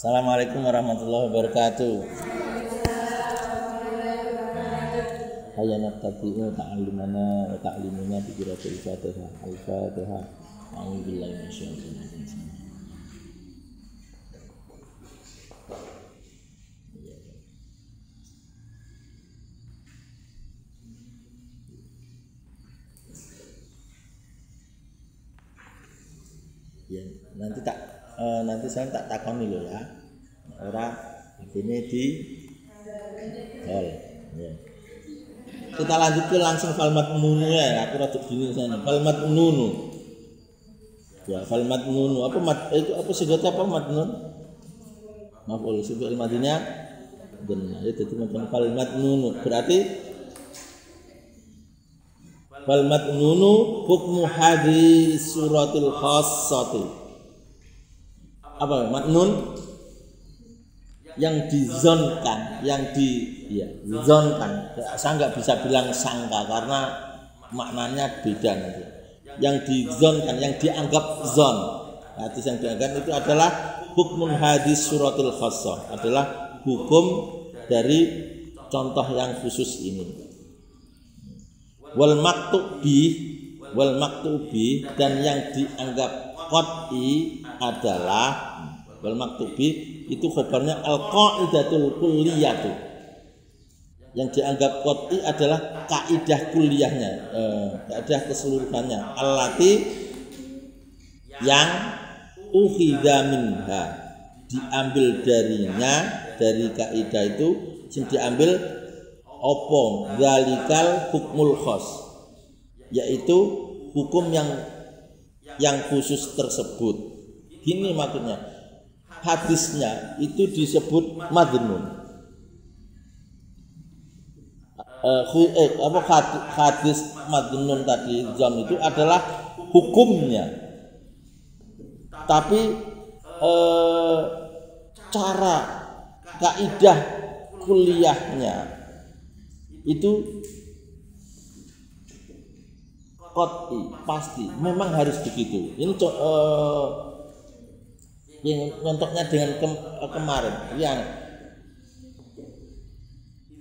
Assalamualaikum warahmatullahi wabarakatuh. Hayya nabtadi'u ta'allimana wa ta'limuna bi qiraatil Fatihah. Al-Fatihah. A'udzu billahi minasyaitonir rajim. Ya, nanti saya tak takoni loh ya. Ora ini di hol. Ya. Kita lanjut ke langsung kalimat nunu ya. Aku rada bingung sana. Kalimat nunu. Ya, kalimat nunu apa itu apa segatnya apa mat nun? Maf'ul fi'il madinya benar. Itu macam kalimat nunu. Berarti kalimat nunu hukmu hadis suratul khassati. Apa matnun yang dizonkan, dizonkan. Saya nggak bisa bilang sangka karena maknanya beda nanti. Yang dizonkan, yang dianggap zon. Hadis yang dianggap itu adalah hukmun hadis suratul khassah, adalah hukum dari contoh yang khusus ini. Wal maktubi dan yang dianggap qat'i adalah wal maktubi itu khabarnya al-qaidatul kulliyatu. Yang dianggap qat'i adalah kaidah kuliahnya, kaidah keseluruhannya, allati yang ukhidha minha, diambil darinya, dari kaidah itu yang diambil opo zalikal hukmul khas, yaitu hukum yang khusus tersebut. Gini maksudnya, hadisnya itu disebut madnun. Hadis madnun tadi zon itu adalah hukumnya, tapi cara kaidah kuliahnya itu qat'i, pasti, memang harus begitu. Ini yang contohnya dengan kemarin yang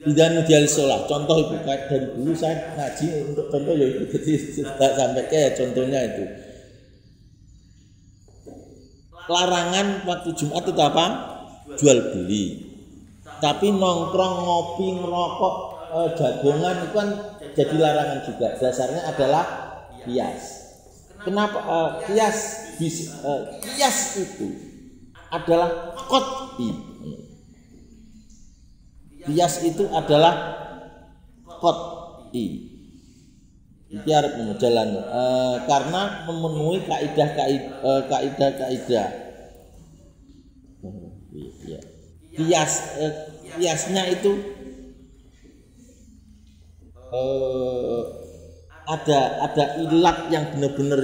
tidak ideal sholat, contoh itu dari dulu saya ngaji untuk contoh ya itu, jadi tidak sampai kayak contohnya itu larangan waktu Jumat itu apa? Jual beli. Tapi nongkrong, ngopi, ngerokok, jagongan itu kan jadi larangan juga. Dasarnya adalah qiyas. Kenapa qiyas itu adalah qat'i. Qiyas itu adalah qat'i. Itu harus jalan karena memenuhi kaidah-kaidah. Qiyasnya itu ada ilat yang benar-benar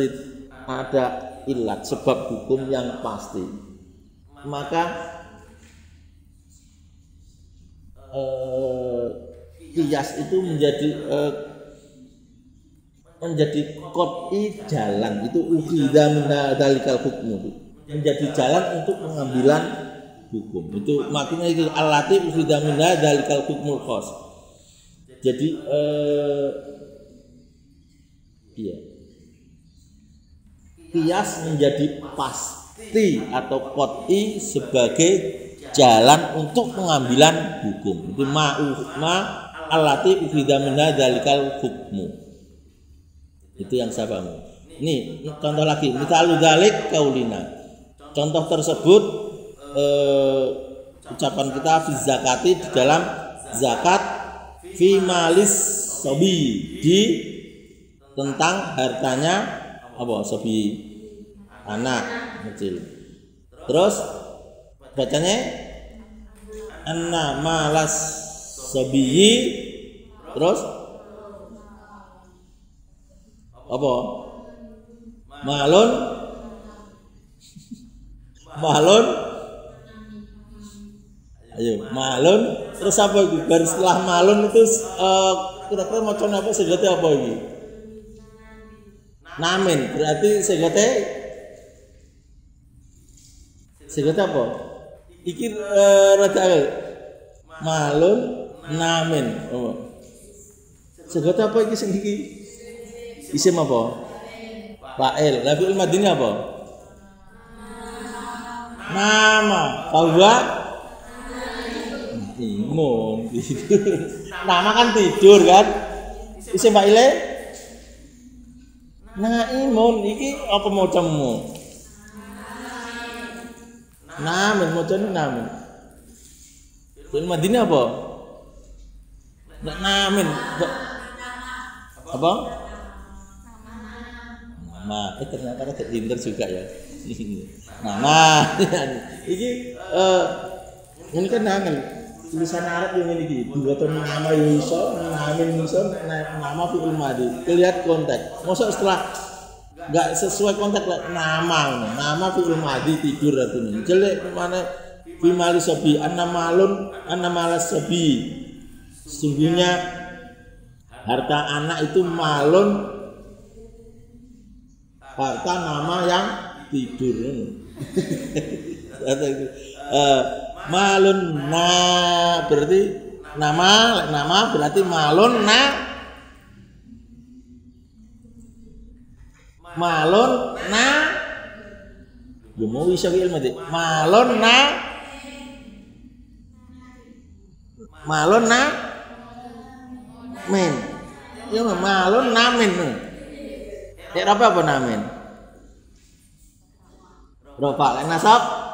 ada ilat, sebab hukum yang pasti. Maka qiyas itu menjadi qat'i jalan, itu ukhidha min dalikal hukmu, menjadi jalan untuk pengambilan hukum. Itu makanya itu allati ukhidha min dalikal hukmul khas. Jadi qiyas menjadi pasti atau qat'i sebagai jalan untuk pengambilan hukum. Itu allati ukhidha min dalikal hukmu. Itu yang saya paham. Ini contoh lagi, misalu dzalik kaulina. Contoh tersebut ucapan kita fi zakati, di dalam zakat, fi malis sobi, di tentang hartanya apa? Sobi, anak kecil. Terus bacanya anna malas sobi, terus apa? Malun. Ayo, malun. Terus apa itu? Baru setelah malun itu kira-kira macam apa segate apa ini? Namin. Berarti segate apa? Iki rada malun namin. Oh. Segote apa iki sing iki? Isim apa? Fa'il. Lah fi'il madhi apa? Nama. Bahwa imun. Nama kan tidur kan? Isim fa'ile? Naimun. Iki apa macammu? Namin, macamnya namin. Fi'il madhi apa? Namin. Apa? Nama. Ternyata ada pinter juga ya. Nama. Ini kan nangan. Tulisan Arab yang ini dua tahun nama Yusuf, namin Yusuf, nama fi'il madhi. Lihat konteks. Masa setelah nggak sesuai konteks nama fi'il madhi tidur artinya. Jelek mana bimali sobi, malas sobi. Sesungguhnya harta anak itu malun, harta nama yang tidur. Malun berarti nama berarti malun ya mau bisa fi'il madhi malun men ya malun namin ya apa namin rofa nasab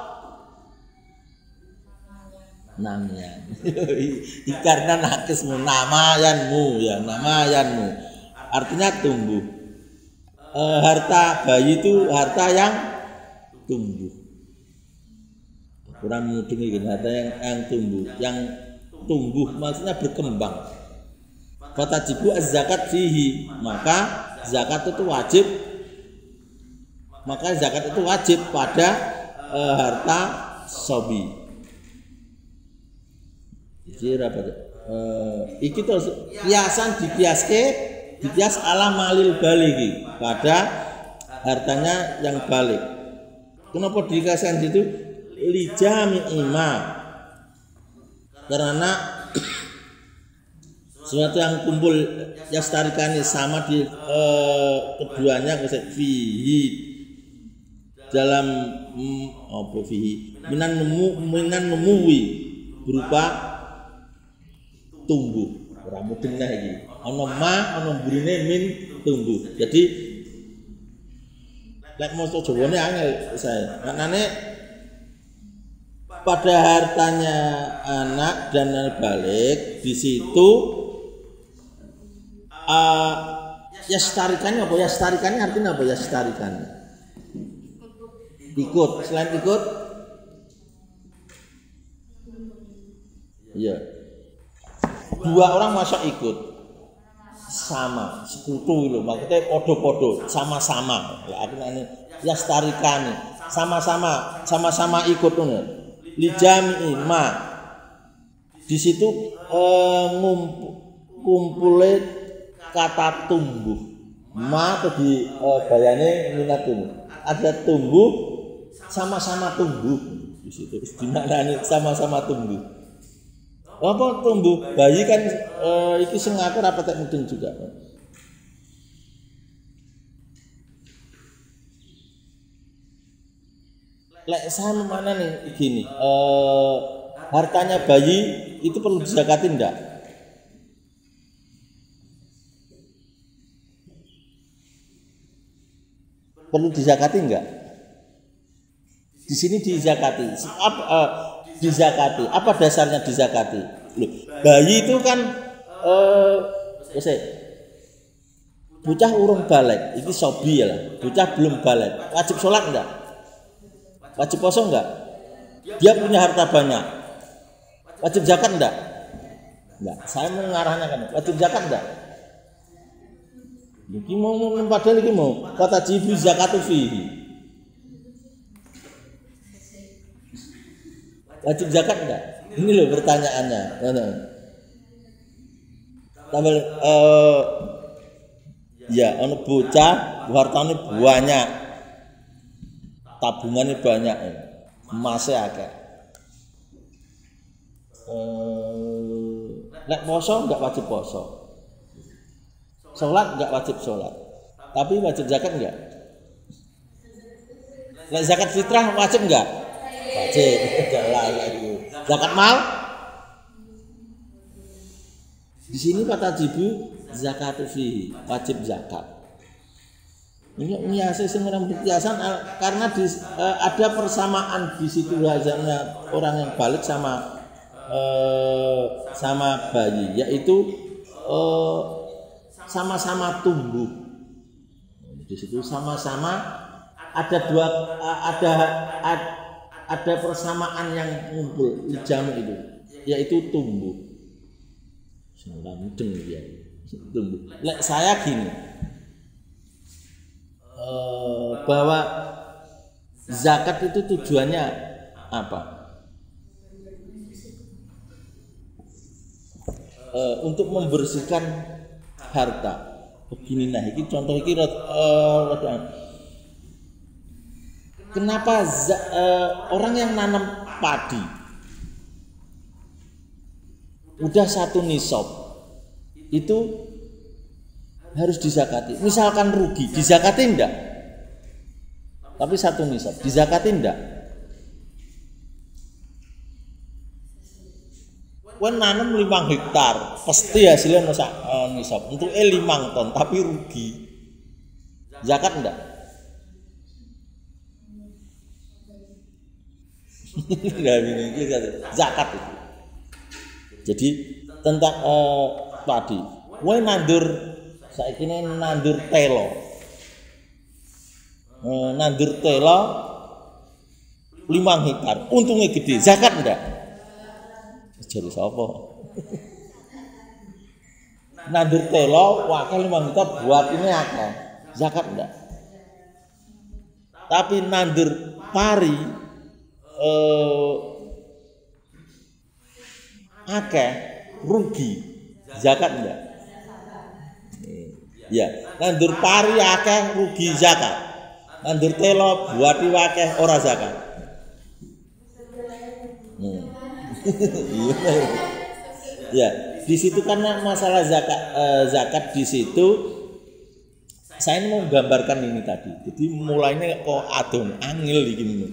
namanya karena nakismu namayanmu artinya tumbuh. Harta bayi itu harta yang tumbuh, kurang mudeng ini harta yang tumbuh maksudnya berkembang. Fatajibu az-zakat fihi, maka zakat itu wajib pada harta sobi. Jadi apa? Iki terus dikias ala malil baligi pada hartanya yang balik. Kenapa dikasihkan situ? Lijami ima, karena sesuatu yang kumpul yastarikani sama di keduanya fihi dalam apa fihi minan numuwi berupa tumbuh. Rambut denah iki. Ana burine min tumbuh. Jadi lek maca Jawane angel saya. Maknane pada hartanya anak dan balik di situ yastarikannya apa? Yastarikannya artinya apa? Yastarikannya ikut. Selain ikut iya, dua orang masa ikut sama sekutu loh, maksudnya podo-podo sama-sama ya artinya yastarikani sama-sama ikut tuh lijami ma di situ kumpulnya kata tumbuh ma atau di bayane minatun ada tumbuh sama-sama tumbuh di situ dimaknani sama-sama tumbuh. Apa tumbuh bayi kan itu sengaku rapat mudeng juga. Lek sama mana nih gini hartanya bayi itu perlu dizakatin enggak? Perlu dizakati enggak? Di sini dizakati. Dizakati. Apa dasarnya dizakati? Loh, bayi itu kan bocah urung balik, ini sobi ya lah. Bocah belum balik. Wajib sholat enggak? Wajib puasa enggak? Dia punya harta banyak. Wajib zakat enggak? Enggak. Saya mengarahnya kan. Wajib zakat enggak? Iki mau padahal iki mau kata jibu zakatu fihi. Wajib zakat enggak? Ini loh pertanyaannya. Tambah ya ono bocah hartane banyak. Tabungannya banyak. Emasnya akeh. Nek poso enggak wajib poso. Sholat enggak wajib sholat. Tapi wajib zakat enggak? Nek zakat fitrah wajib enggak? Wajib. Zakat mal? Di sini kata jibu zakatu fihi, wajib zakat. Ini hasil semua biasan karena ada persamaan di situ wajahnya orang yang balik sama bayi, yaitu sama-sama tumbuh. Di situ sama-sama ada persamaan yang ngumpul di jamu itu, yaitu tumbuh. Mudeng ya, tumbuh. Lek saya gini. Bahwa zakat itu tujuannya apa? Untuk membersihkan harta. Begini nah, ini contoh ini kenapa orang yang nanam padi udah 1 nisab itu harus dizakati. Misalkan rugi, dizakati enggak? Tapi 1 nisab, dizakati enggak? Kowe nanam 5 hektar, pasti hasilnya nisab. Untuk 5 ton, tapi rugi. Zakat enggak? Zakat itu. Jadi tentang padi. Kowe saiki nandur telo. Nandur telo 5 hektar, untungnya gede, zakat enggak? Jadi sapa? Nandur telo wakil 5 hektar buat ini akeh, zakat enggak? Tapi nandur pari akeh, rugi, zakat enggak? Ya, nandur pari akeh rugi zakat. Nandur telo buati akeh ora zakat. Ya, di situ karena masalah zakat di situ saya mau gambarkan ini tadi. Jadi mulainya kok adon angel begini.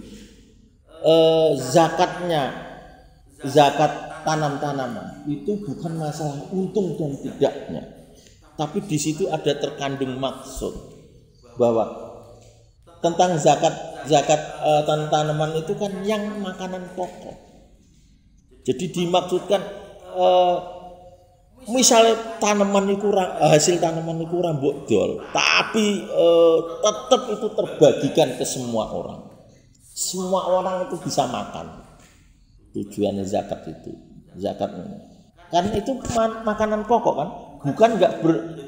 Zakat tanam-tanaman itu bukan masalah untung dan tidaknya. Tapi di situ ada terkandung maksud bahwa tentang zakat tanaman itu kan yang makanan pokok. Jadi dimaksudkan misalnya tanaman itu hasil tanaman itu mbok dol, tapi tetap itu terbagikan ke semua orang. Semua orang itu bisa makan. Tujuannya zakat itu, karena itu makanan pokok kan. Bukan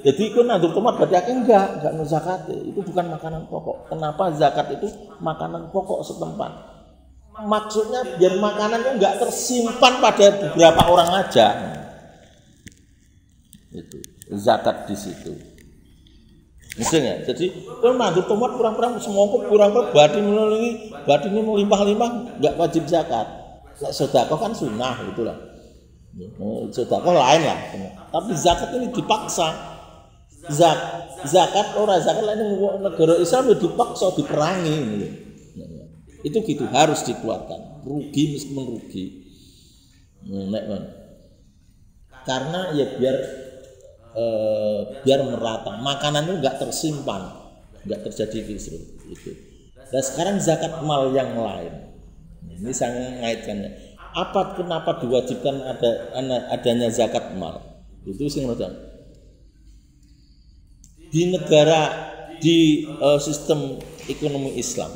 jadi itu nandur tomat berarti enggak zakat, itu bukan makanan pokok. Kenapa zakat itu makanan pokok setempat? Maksudnya biar makanannya enggak tersimpan pada beberapa orang aja. Itu zakat di situ. Misalnya, jadi kalau nandur tomat kurang-kurang semongkok kurang-kurang batin ini melimpah-limpah enggak wajib zakat. Sedekah kan sunnah itulah. Sedekah lain lah, tapi zakat ini dipaksa. Zakat lain negara Islam dipaksa diperangi. Itu gitu harus dikeluarkan. Rugi meskipun rugi. Karena ya biar merata. Makanan itu nggak tersimpan, nggak terjadi kisruh. Itu. Dan sekarang zakat mal yang lain. Ini saya ngaitkannya. Kenapa diwajibkan adanya zakat mal? Itu sing di negara di sistem ekonomi Islam,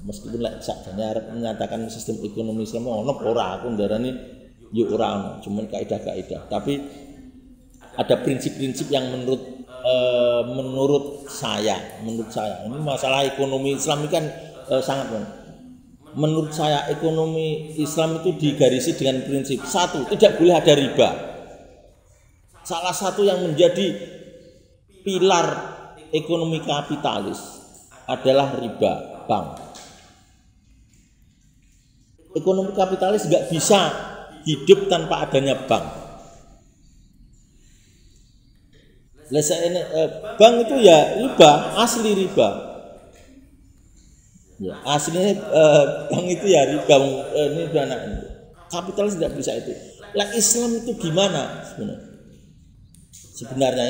meskipun sakjane arep menyatakan sistem ekonomi Islam ono ora aku ndarani yo ora ono, cuman kaidah-kaidah. Tapi ada prinsip-prinsip yang menurut saya ini masalah ekonomi Islam ini kan sangat menurut saya ekonomi Islam itu digarisi dengan prinsip 1, tidak boleh ada riba. Salah satu yang menjadi pilar ekonomi kapitalis adalah riba bank. Ekonomi kapitalis nggak bisa hidup tanpa adanya bank. Bank itu ya riba, asli riba. Ya, aslinya bank itu ya riba. Ini anak kapitalis tidak bisa itu. Lah Islam itu gimana sebenarnya? Sebenarnya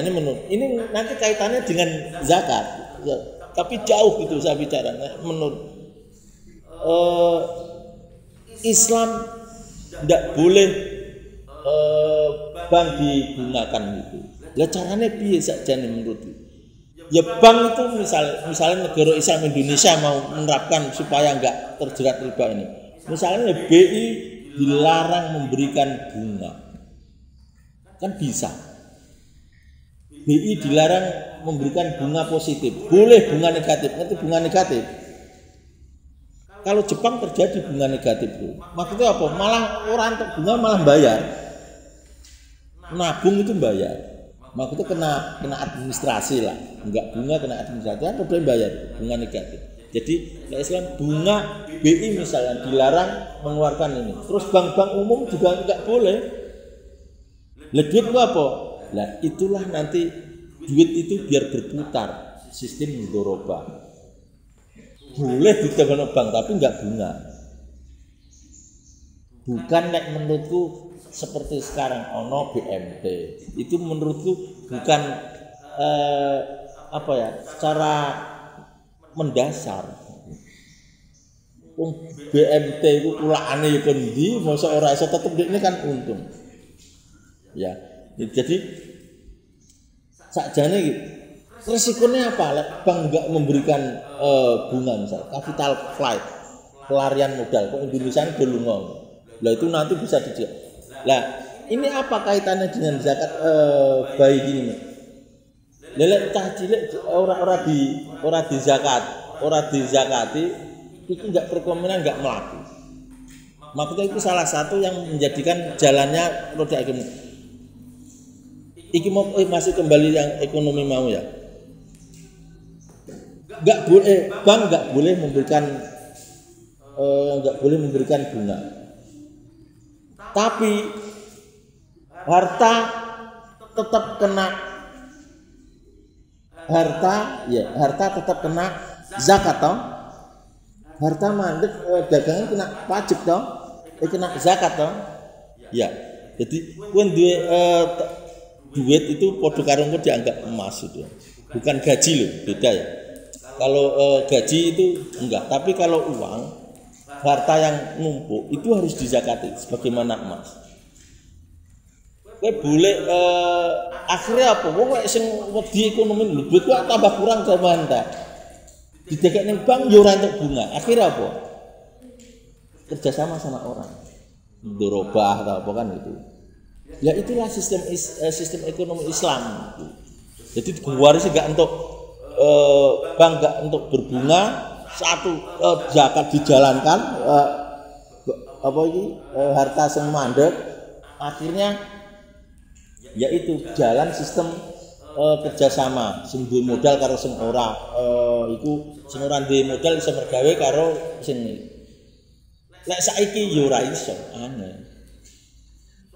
ini nanti kaitannya dengan zakat. Ya, tapi jauh gitu saya bicara. Menurut Islam tidak boleh bank digunakan gitu. Lah caranya piye sakjane menurut? Ya bank itu misalnya negara Islam Indonesia mau menerapkan supaya enggak terjerat riba ini. Misalnya BI dilarang memberikan bunga. Kan bisa. BI dilarang memberikan bunga positif. Boleh bunga negatif. Nanti bunga negatif. Kalau Jepang terjadi bunga negatif itu, maksudnya apa? Malah orang untuk bunga malah bayar. Nabung itu bayar. Maksudnya kena administrasi lah. Enggak bunga kena administrasi, kan boleh bayar bunga negatif. Jadi Islam bunga BI misalnya dilarang mengeluarkan ini. Terus bank-bank umum juga enggak boleh. Lah duit itu apa? Lah itulah nanti duit itu biar berputar, sistem mudharabah. Boleh ditekan bank tapi enggak bunga. Bukan menurutku seperti sekarang ono BMT. Itu menurutku bukan secara mendasar. BMT itu pulakane ya kendi, mosok ora iso tetep ini kan untung. Ya. Jadi sakjane gitu. Resikonya apa? Bank enggak memberikan bunga misalnya capital flight, pelarian modal. Kok Indonesia ini delungo. Lah itu nanti bisa dijak. Lah ini apa kaitannya dengan zakat bayi gini? Lelek cah cilik ora dizakati itu enggak berkomitmen enggak melaku. Maksudnya itu salah satu yang menjadikan jalannya roda ekonomi. Iki mau masih kembali yang ekonomi mau ya. Enggak boleh bank enggak boleh memberikan bunga. Tapi harta tetap kena zakat toh. Harta mandek dagangan kena pajak toh. Kena zakat toh. Ya. Jadi kun duit itu padha karo dianggap emas itu. Bukan gaji loh, beda ya. Kalau gaji itu enggak, tapi kalau uang harta yang numpuk itu harus dizakati sebagaimana emas. Kowe boleh akhirnya apa? Wong sing wedi ekonomi lho, duit kok tambah kurang zaman ta. Didekek ning bank yo ora entuk bunga. Akhirnya apa? Kerjasama sama orang. Dorobah atau apa kan itu. Ya itulah sistem ekonomi Islam itu. Jadi digawaris enggak untuk bank enggak untuk berbunga, satu zakat dijalankan harta sing mandek, akhirnya yaitu jalan sistem kerjasama sing duwe modal karo sing ora iku sing ora duwe modal iso mergawe karo sing lek saiki yo ora iso aneh.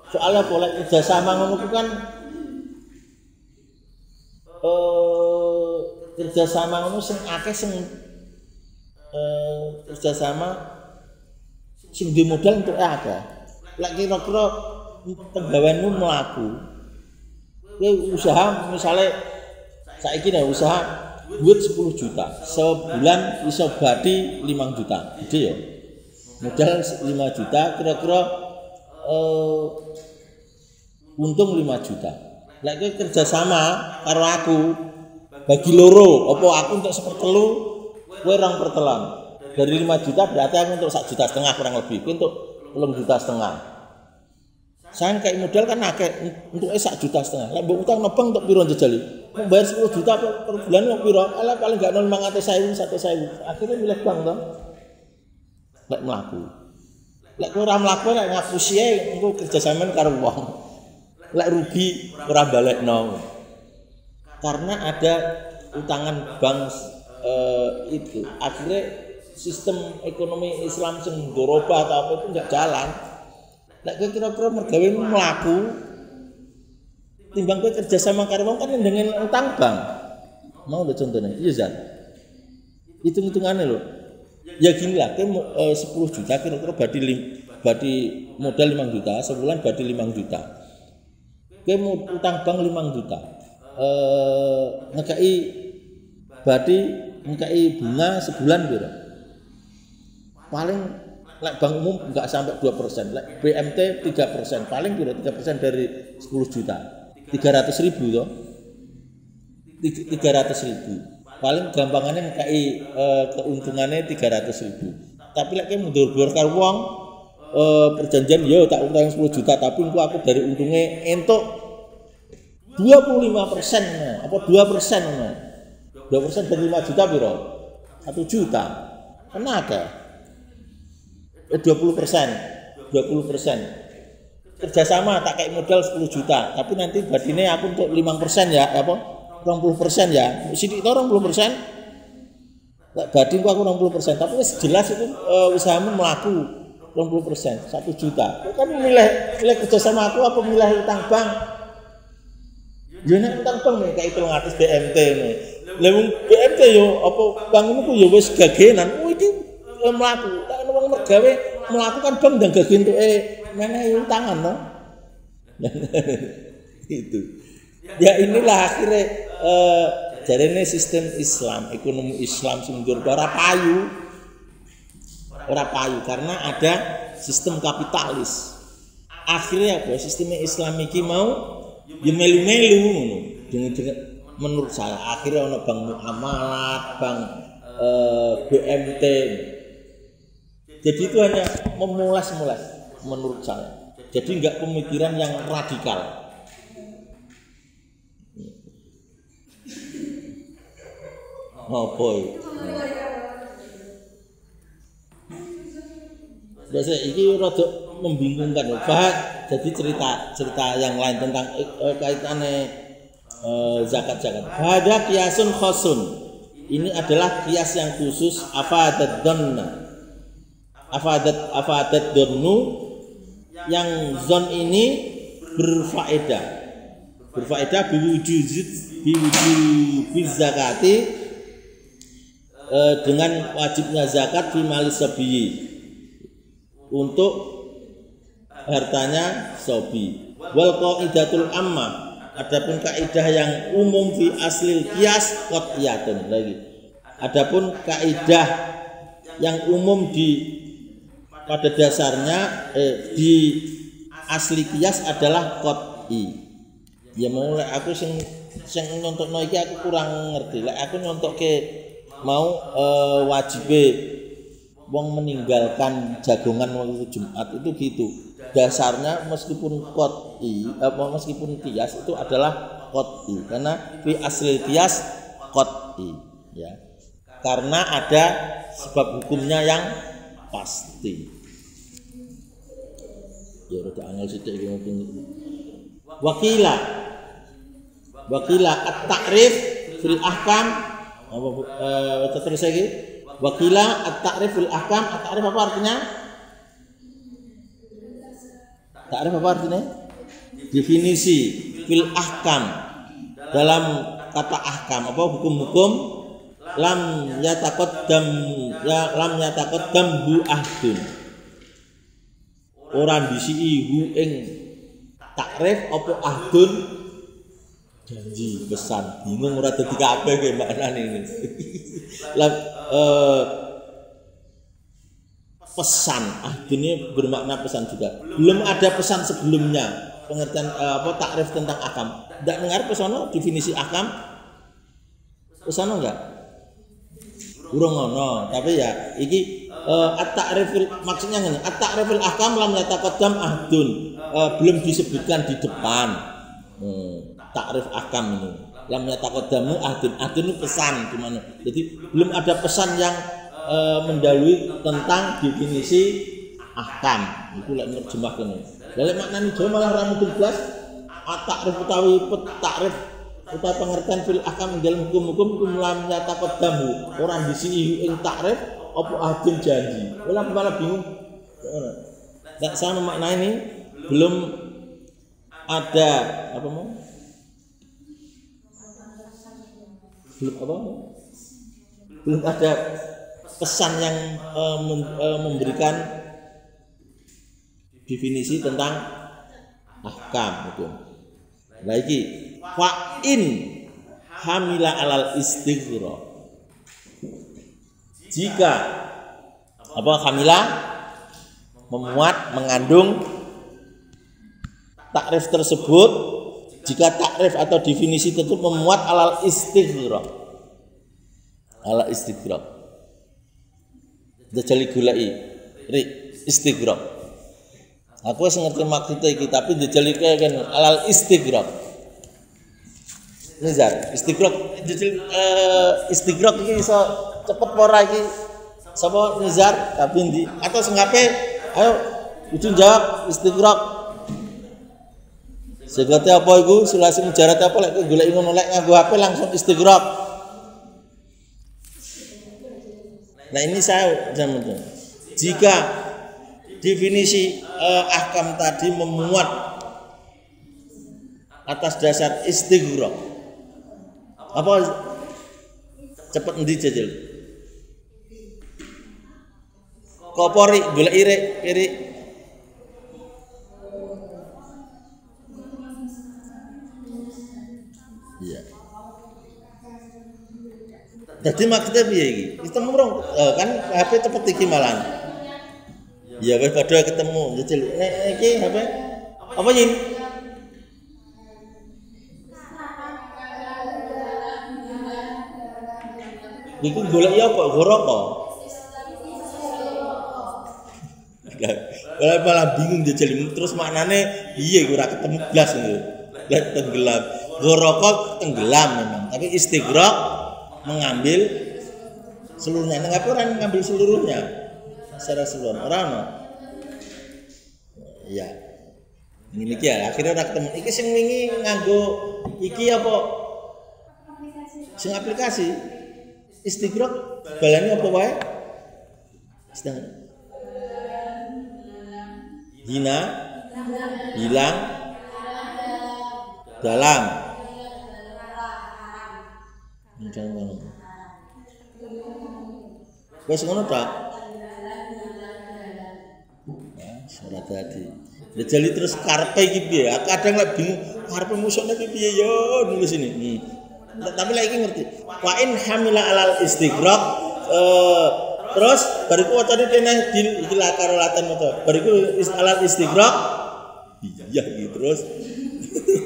Soalnya boleh kerjasama ngono kan kerjasama ngono sing akeh sing kerjasama sing duwe modal untuk akeh. Lek kira-kira penggaweanmu mlaku, kowe usaha misalnya saiki nek usaha duit 10 juta, sebulan iso badi 5 juta. Gede ya. Modal 5 juta kira-kira untung 5 juta. Lek kowe kerja sama karo aku bagi loro, apa aku untuk 1/3, kowe 2/3. Dari 5 juta berarti aku untuk 1,5 juta kurang lebih. Kowe untuk 2,5 juta. Saya kayak modal kan akeh untuk 1,5 juta. Lek mbok utang nang bank untuk piro njejali? Mau bayar 10 juta per bulan mau piro? Ala paling gak 500.000, 100.000. Akhirnya milih bank to. Lek mlaku. Lek ora mlaku lek ngapusi ae engko kerja sampean karo wong. Lek rugi ora balekno. Karena ada utangan bank itu akhirnya sistem ekonomi Islam sing dorobah atau apa itu enggak jalan. Lek kowe kira-kira mergawe mlaku timbang kowe kerja sama karo wong kan dengan utang bank. Mau lho contohnya, iya Zat. Hitung-hitungannya lho. Ya gini lah, kowe 10 juta kira-kira badi modal 5 juta, sebulan badi 5 juta. Kowe mau utang bank 5 juta. Ngekei bunga sebulan piro? Paling lek bank umum enggak sampai 2%, lek BMT 3%, paling piro 3% dari 10 juta. 300.000 toh. 300.000. Paling gampangannya ngekei keuntungannya 300.000. Tapi lek mundur-mundur karo wong perjanjian yo tak utang 10 juta tapi aku dari untungnya entuk 25% apa 2%. 2% dari 5 juta piro? 1 juta. Kena akeh. 20%. Kerjasama tak kayak modal 10 juta, tapi nanti badine aku untuk 5% ya, apa? 20% ya. Sithik to 20%. Tak badin aku 20%, tapi wis jelas itu usahamu mlaku 20%, 1 juta. Kok kan milih kerjasama aku apa milih utang bank? Ya nek utang bank nek kayak 300 BMT nih. Lah wong BMT yo apa bank niku yo wis gagenan. Oh iki mlaku. Tak wong mergawe melakukan bank dan gagen entuke menehi utangan to. Itu. Ya inilah akhirnya jarene sistem Islam, ekonomi Islam sing ora payu. Ora payu karena ada sistem kapitalis. Akhirnya apa? Sistem Islam iki mau ya melu-melu ngono. Menurut saya akhirnya ono bank muamalat, bank BMT. Jadi itu hanya memulas-mulas menurut saya. Jadi enggak pemikiran yang radikal. Oh boy. Biasa ini rada membingungkan. Jadi cerita yang lain tentang kaitannya zakat. Hada qiyasun khosun. Ini adalah qiyas yang khusus afadat donnu yang zon ini berfaedah biwujud zakati dengan wajibnya zakat fi mali sabiyi untuk hartanya sobi. Wal qaidatul amma, adapun kaidah yang umum fi aslil qiyas qat'iyatun lagi. Adapun kaidah yang umum pada dasarnya di asli qiyas adalah qat'i. Ya mulai aku sing nyontokno iki aku kurang ngerti. Lek aku nyontokke mau wajibe wong meninggalkan jagongan waktu Jumat itu gitu. Dasarnya meskipun qat'i meskipun qiyas itu adalah qat'i karena fi asli qiyas qat'i ya. Karena ada sebab hukumnya yang pasti. Ya rada angel sithik iki mungkin. Wakila at-ta'rif fil ahkam apa terus lagi? Wakila at-ta'rif fil ahkam, at-ta'rif apa artinya? Ta'rif apa artinya? Definisi fil ahkam dalam kata ahkam apa hukum-hukum lam yataqaddam hu ahdun. Ora disiki hu ing takrif apa ahdun janji pesan. Bingung ora dadi kabeh ge maknane ini. Lah pesan ahdunnya bermakna pesan juga. Belum ada pesan sebelumnya. Pengertian takrif tentang ahkam. Ndak dengar pesono definisi ahkam? Pesono enggak? Urung ngono, tapi ya iki at-ta'rifil maksudnya ngene. At-ta'rifil ahkam lam yataqaddam ahdun. Belum disebutkan di depan. Takrif ahkam ini. Lam yataqaddamu ahdun. Ahdun itu pesan gimana? Jadi belum ada pesan yang mendahului tentang definisi ahkam. Itu lek nerjemah kene. Lah maknane Jawa malah ra mudeng blas. At-ta'rif utawi takrif utawa pengertian fil ahkam dalam hukum-hukum lam yataqaddamu. Ora disi ing takrif apa ahdun janji. Malah bingung. Nek sama makna ini belum ada apa mau? Belum ada pesan yang memberikan definisi tentang ahkam hukum. Lagi fa in hamila alal istighraq. Jika apa hamila memuat mengandung takrif tersebut, jika takrif atau definisi tersebut memuat alal istighraq. Alal istighraq. Jajali gulai ri istighraq. Aku wis ngerti maksudnya iki tapi jajali kan alal istighraq. Nizar, istighraq jajal istighraq iki iso cepet ora iki sapa Nizar tapi ndi atau sengape ayo ujung jawab istighraq segate apa iku sulasi mujarad apa lek golek ngono lek nganggo HP langsung istighraq. Nah ini saya jamin jika definisi ahkam tadi memuat atas dasar istighraq apa cepet endi jajal kopori golek iri iya jadi maksudnya piye iki kita murung kan HP cepet iki malan ya wis padha ketemu jajal iki HP apa yin iku golek ya kok goroko malah bingung dia jadi terus maknane iya ora ketemu blas ngono. Lah tenggelam. Goroko tenggelam memang, tapi istighraq mengambil seluruhnya. Nang apa orang mengambil seluruhnya? Secara keseluruhan. Ora ono. Iya. Ngene iki ya, akhirnya ora ketemu. Iki sing wingi nganggo iki apa? Sing aplikasi. Istighraq balane apa wae? Hina, hilang, dalam. Wes ngono tak? Ya, surat tadi. Jadi terus karepe iki piye? Kadang lek bingung karepe musuhne iki piye yo nulis ini. Tapi lek iki ngerti. Wa in hamila alal istighraq terus bariku wacane dene iki karo latihan moto. Bariku alal istighraq. Iya gitu terus.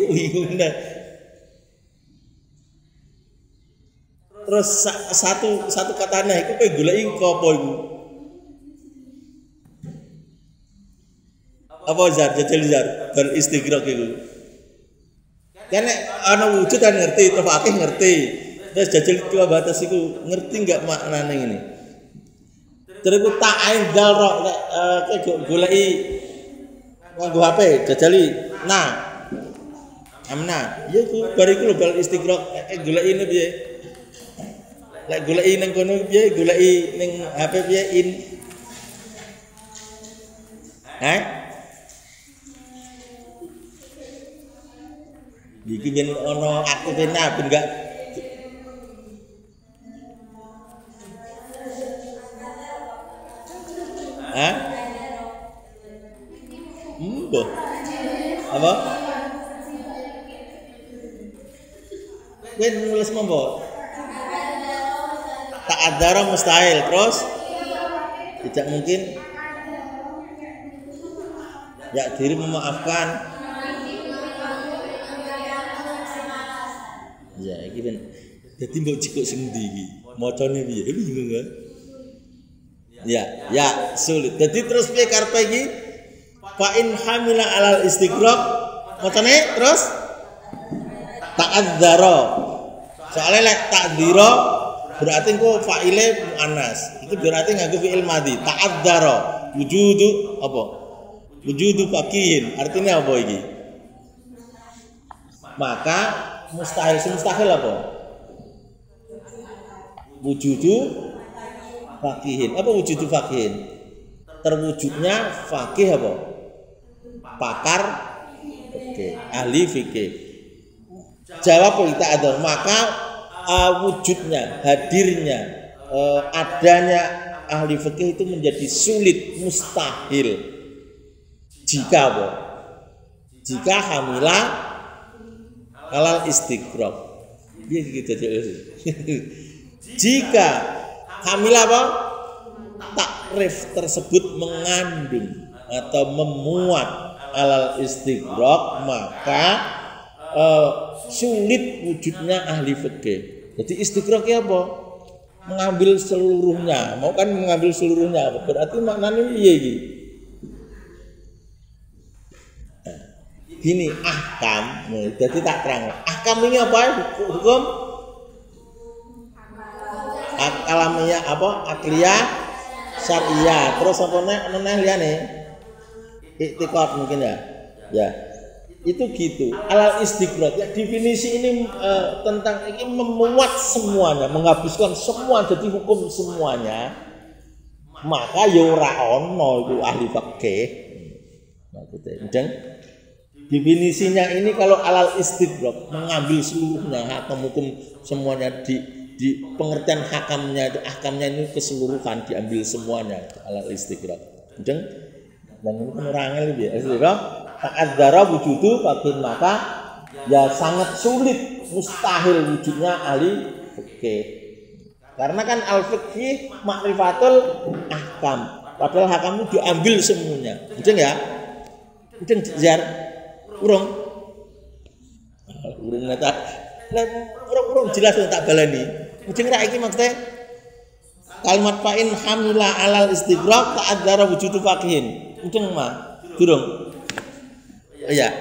Bingung deh. Terus satu katanya iku kowe goleki apa iku? Apa jajal bar istighraq iku? Kan nek ana wujud kan ngerti, tafaqih ngerti. Terus jajal dua batas iku ngerti enggak maknane ngene? Terus ku ta'ain dal ro goleki nganggo HP jajali nah amna ya ku bariku lho bal istighraq goleki ini piye lek goleki nang kono piye goleki ning HP piye in iki yen ana aktifene ben enggak Mbah. Apa? Kowe nulis apa? Ta'adzara mustahil terus tidak mungkin ya diri memaafkan. Ya iki ben dadi mbok cikuk sing ndi iki? Macane piye? Bingung kan? Ya, sulit. Jadi terus piye karepe iki? Fa in hamila alal istighraq macane terus ta'adzara. Soale lek ta'dzira berarti engko fa'ile muannas. Itu berarti nganggo fi'il madhi. Ta'adzara wujudu apa? Wujudu faqihin. Artinya apa iki? Maka mustahil apa? Wujudu faqihin. Apa wujudu faqihin? Terwujudnya faqih apa? pakar fikih, ahli fikih. Jawab kita ada, maka wujudnya, hadirnya, adanya ahli fikih itu menjadi sulit, mustahil jika hamila alal istighraq. Jika hamila apa? Takrif tersebut mengandung atau memuat alal istighraq, maka sulit wujudnya ahli fikih. Jadi istighraq apa? Mengambil seluruhnya. Mau kan mengambil seluruhnya, berarti maknanya iya iki. Gini ahkam, jadi tak terang. Ahkam ini apa? Hukum alamiah apa? Akliyah, syariah. Terus apa neh liyane? Iktikad mungkin ya. Ya. Itu gitu. Alal istighraq. Ya, definisi ini tentang ini memuat semuanya, menghabiskan semua, jadi hukum semuanya. Maka ya ora ono iku ahli fikih. Maksudnya, definisinya ini kalau alal istighraq mengambil seluruhnya, hukum semuanya di pengertian hakamnya itu, ahkamnya ini keseluruhan diambil semuanya alal istighraq. Dan ini kan orangnya lebih istighraq ta'adzara wujudu bagian, maka ya sangat sulit, mustahil wujudnya ahli fikih. Karena kan al fikih ma'rifatul ahkam, padahal hakam itu diambil semuanya. Ujung ya? Ujung jar urung nata urung jelas tak baleni. Ujung ra iki maksudnya kalimat fa'in hamila alal istighraq ta'adzara wujudu faqihin. Ujung mah durung. Ya.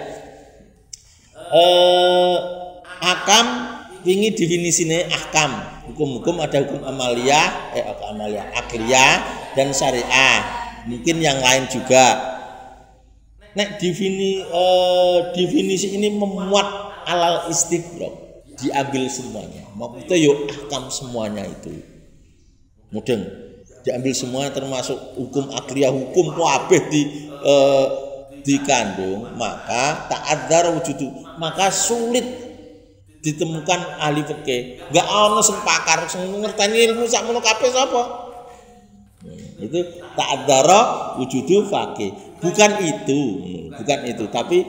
Ahkam wingi definisine ahkam. Hukum-hukum ada hukum amaliyah, akliyah dan syariah. Mungkin yang lain juga. Nek definisi ini memuat alal istighraq, diambil semuanya. Maksudnya yo ahkam semuanya itu. Mudeng diambil semua termasuk hukum akliyah, hukum kabeh dikandung, maka ta'adzar wujudu, maka sulit ditemukan ahli fikih. Enggak ono sing pakar sing ngerteni ilmu sak mono kabeh sapa. Itu ta'adzara wujudu faqih. Bukan itu, tapi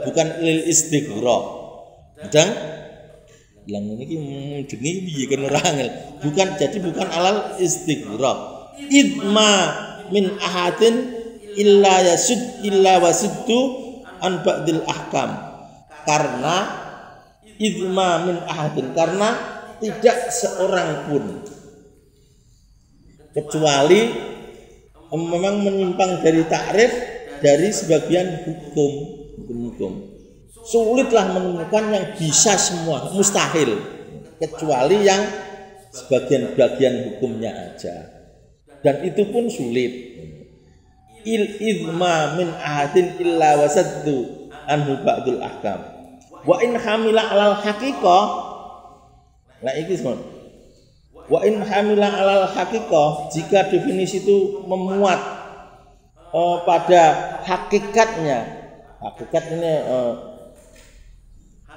bukan lil istighraq. Sedang yang ini jenenge piye kan ora angel. Bukan alal istighraq. Idma min ahadin illa wasuddu an ba'dil ahkam. Karena idma min ahadin, karena tidak seorang pun kecuali memang menyimpang dari takrif dari sebagian hukum. Sulitlah menemukan yang bisa semua, mustahil, kecuali yang sebagian-bagian hukumnya aja. Dan itu pun sulit. Idma min ahadin illa wasaddu anhu ba'dul ahkam. Wa in hamila alal haqiqah. Nah iki semua. Wa in hamila alal haqiqah, jika definisi itu memuat pada hakikatnya. Hakikat ini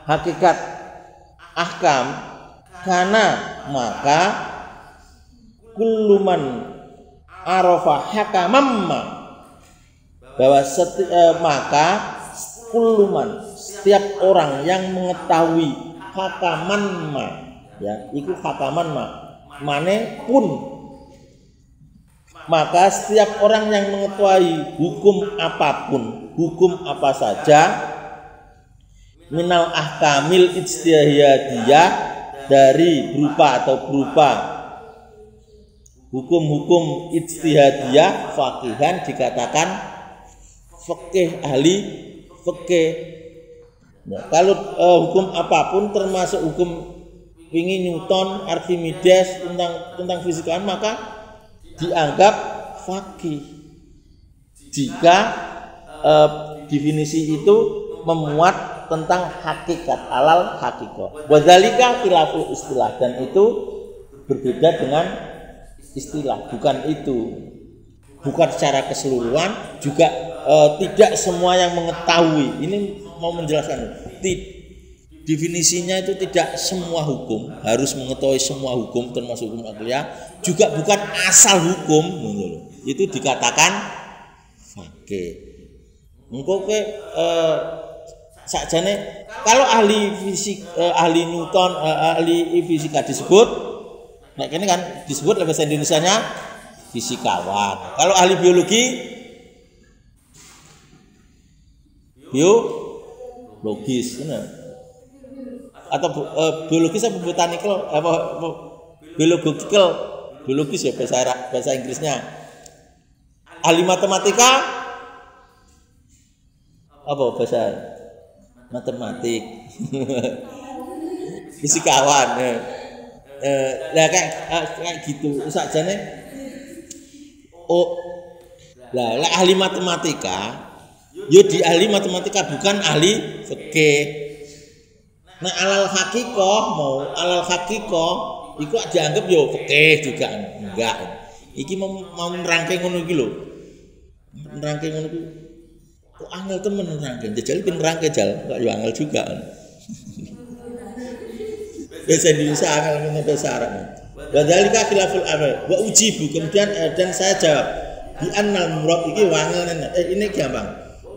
hakikat ahkam, karena maka kulluman arafa hakamamma, bahwa maka kulluman, setiap orang yang mengetahui hakaman ma, ya itu hakaman ma, mane pun, maka setiap orang yang mengetahui hukum apapun, hukum apa saja, minal ahkamil ijtihadiyah, dari berupa hukum-hukum ijtihadiyah, faqihan dikatakan fikih, ahli fikih. Nah, kalau hukum apapun termasuk hukum wingi Newton, Archimedes tentang fisika, maka dianggap faqih jika definisi itu memuat tentang hakikat, alal hakikat. Wadzalika khilaful istilah, dan itu berbeda dengan istilah, bukan secara keseluruhan, juga tidak semua yang mengetahui. Ini mau menjelaskan. Definisinya itu tidak semua hukum harus mengetahui semua hukum termasuk hukum akliyah, juga bukan asal hukum, itu dikatakan fakih. Engko ke sakjane kalau ahli fisik, ahli Newton, ahli fisika disebut, nah ini kan disebut bahasa Indonesianya fisikawan. Kalau ahli biologi, biologis, atau biologis apa botanical apa biologis ya bahasa Inggrisnya. Ahli matematika apa bahasa matematik fisikawan kayak gitu sakjane. Lah ahli matematika yo di ahli matematika bukan ahli fikih. Nah alal hakikoh iku dianggap yo fikih juga enggak. Iki mau nerangke ngono iki lho. Nerangke ngono iki kok angel temen nerangke. Jajal ben nerangke jal, kok yo angel juga. Bahasa Indonesia angel ngene bahasa Arab. Wa dzalika khilaful amal. Wa ujibu kemudian dan saya jawab bi annal murad iki wangel ini gampang.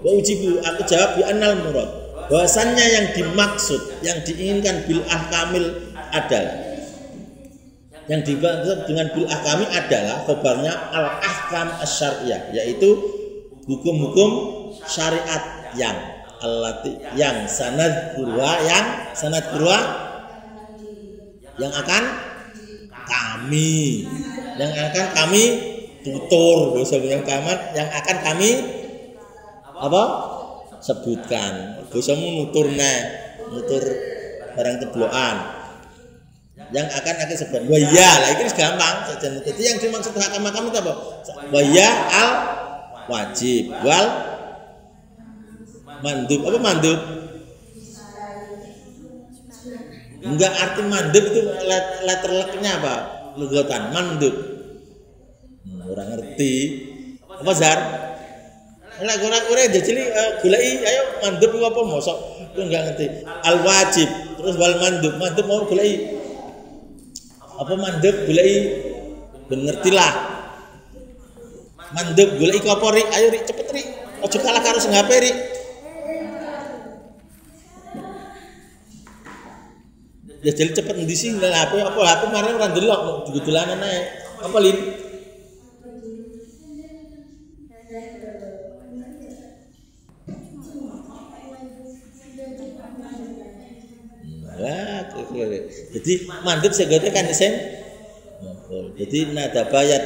Wa ujibu aku jawab bi annal murad. Bahwasannya yang dimaksud, yang diinginkan bil ahkamil adalah yang dimaksud dengan bil ahkami adalah khabarnya al ahkam asyariyah, yaitu hukum-hukum syariat yang allati yang sanad kurwa yang akan kami tutur, yang akan kami apa sebutkan. Bosamu nutur barang tebloan yang akan sebut waya lah itu gampang saja. Jadi yang dimaksud hakam itu apa? Waya al wajib wal mandub. Apa mandub? Enggak, arti mandub itu letter leknya apa? Lugatan mandub. Orang ngerti apa Zar? Lah ora jajeli goleki ayo mandub iku apa mosok ku enggak ngerti. Al wajib terus wal mandub. Mandub mau goleki apa mandub goleki ben ngertilah. Mandub goleki apa Rik? Ayo Rik cepet Rik. Aja kalah karo sing HP Rik. Ya jadi cepet endi sih HP apa mari ora ndelok digudulanan ae. Apa Lin? Jadi mandub segede kan isen. Jadi nada bayat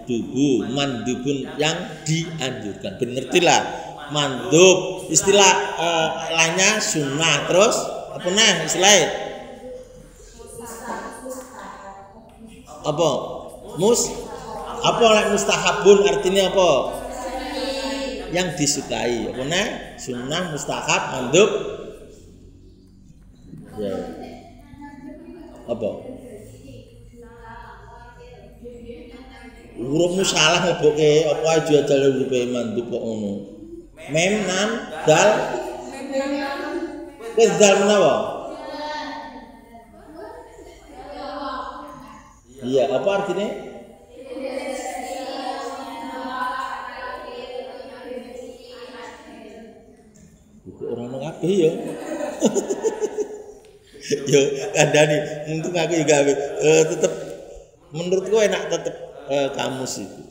dubu mandubun yang dianjurkan. Benertilah mandub istilah lainnya sunnah terus apa nah istilahnya apa mustahabun artinya apa yang disukai apa nah sunnah mustahab mandub ya apa hurufmu salah ngeboke apa aja jale hurufe mandub kok ngono mem nan dal wis dal menawa iya apa artinya orang kabeh ya yo kandhani untung aku juga tetep menurutku enak tetep kamus itu.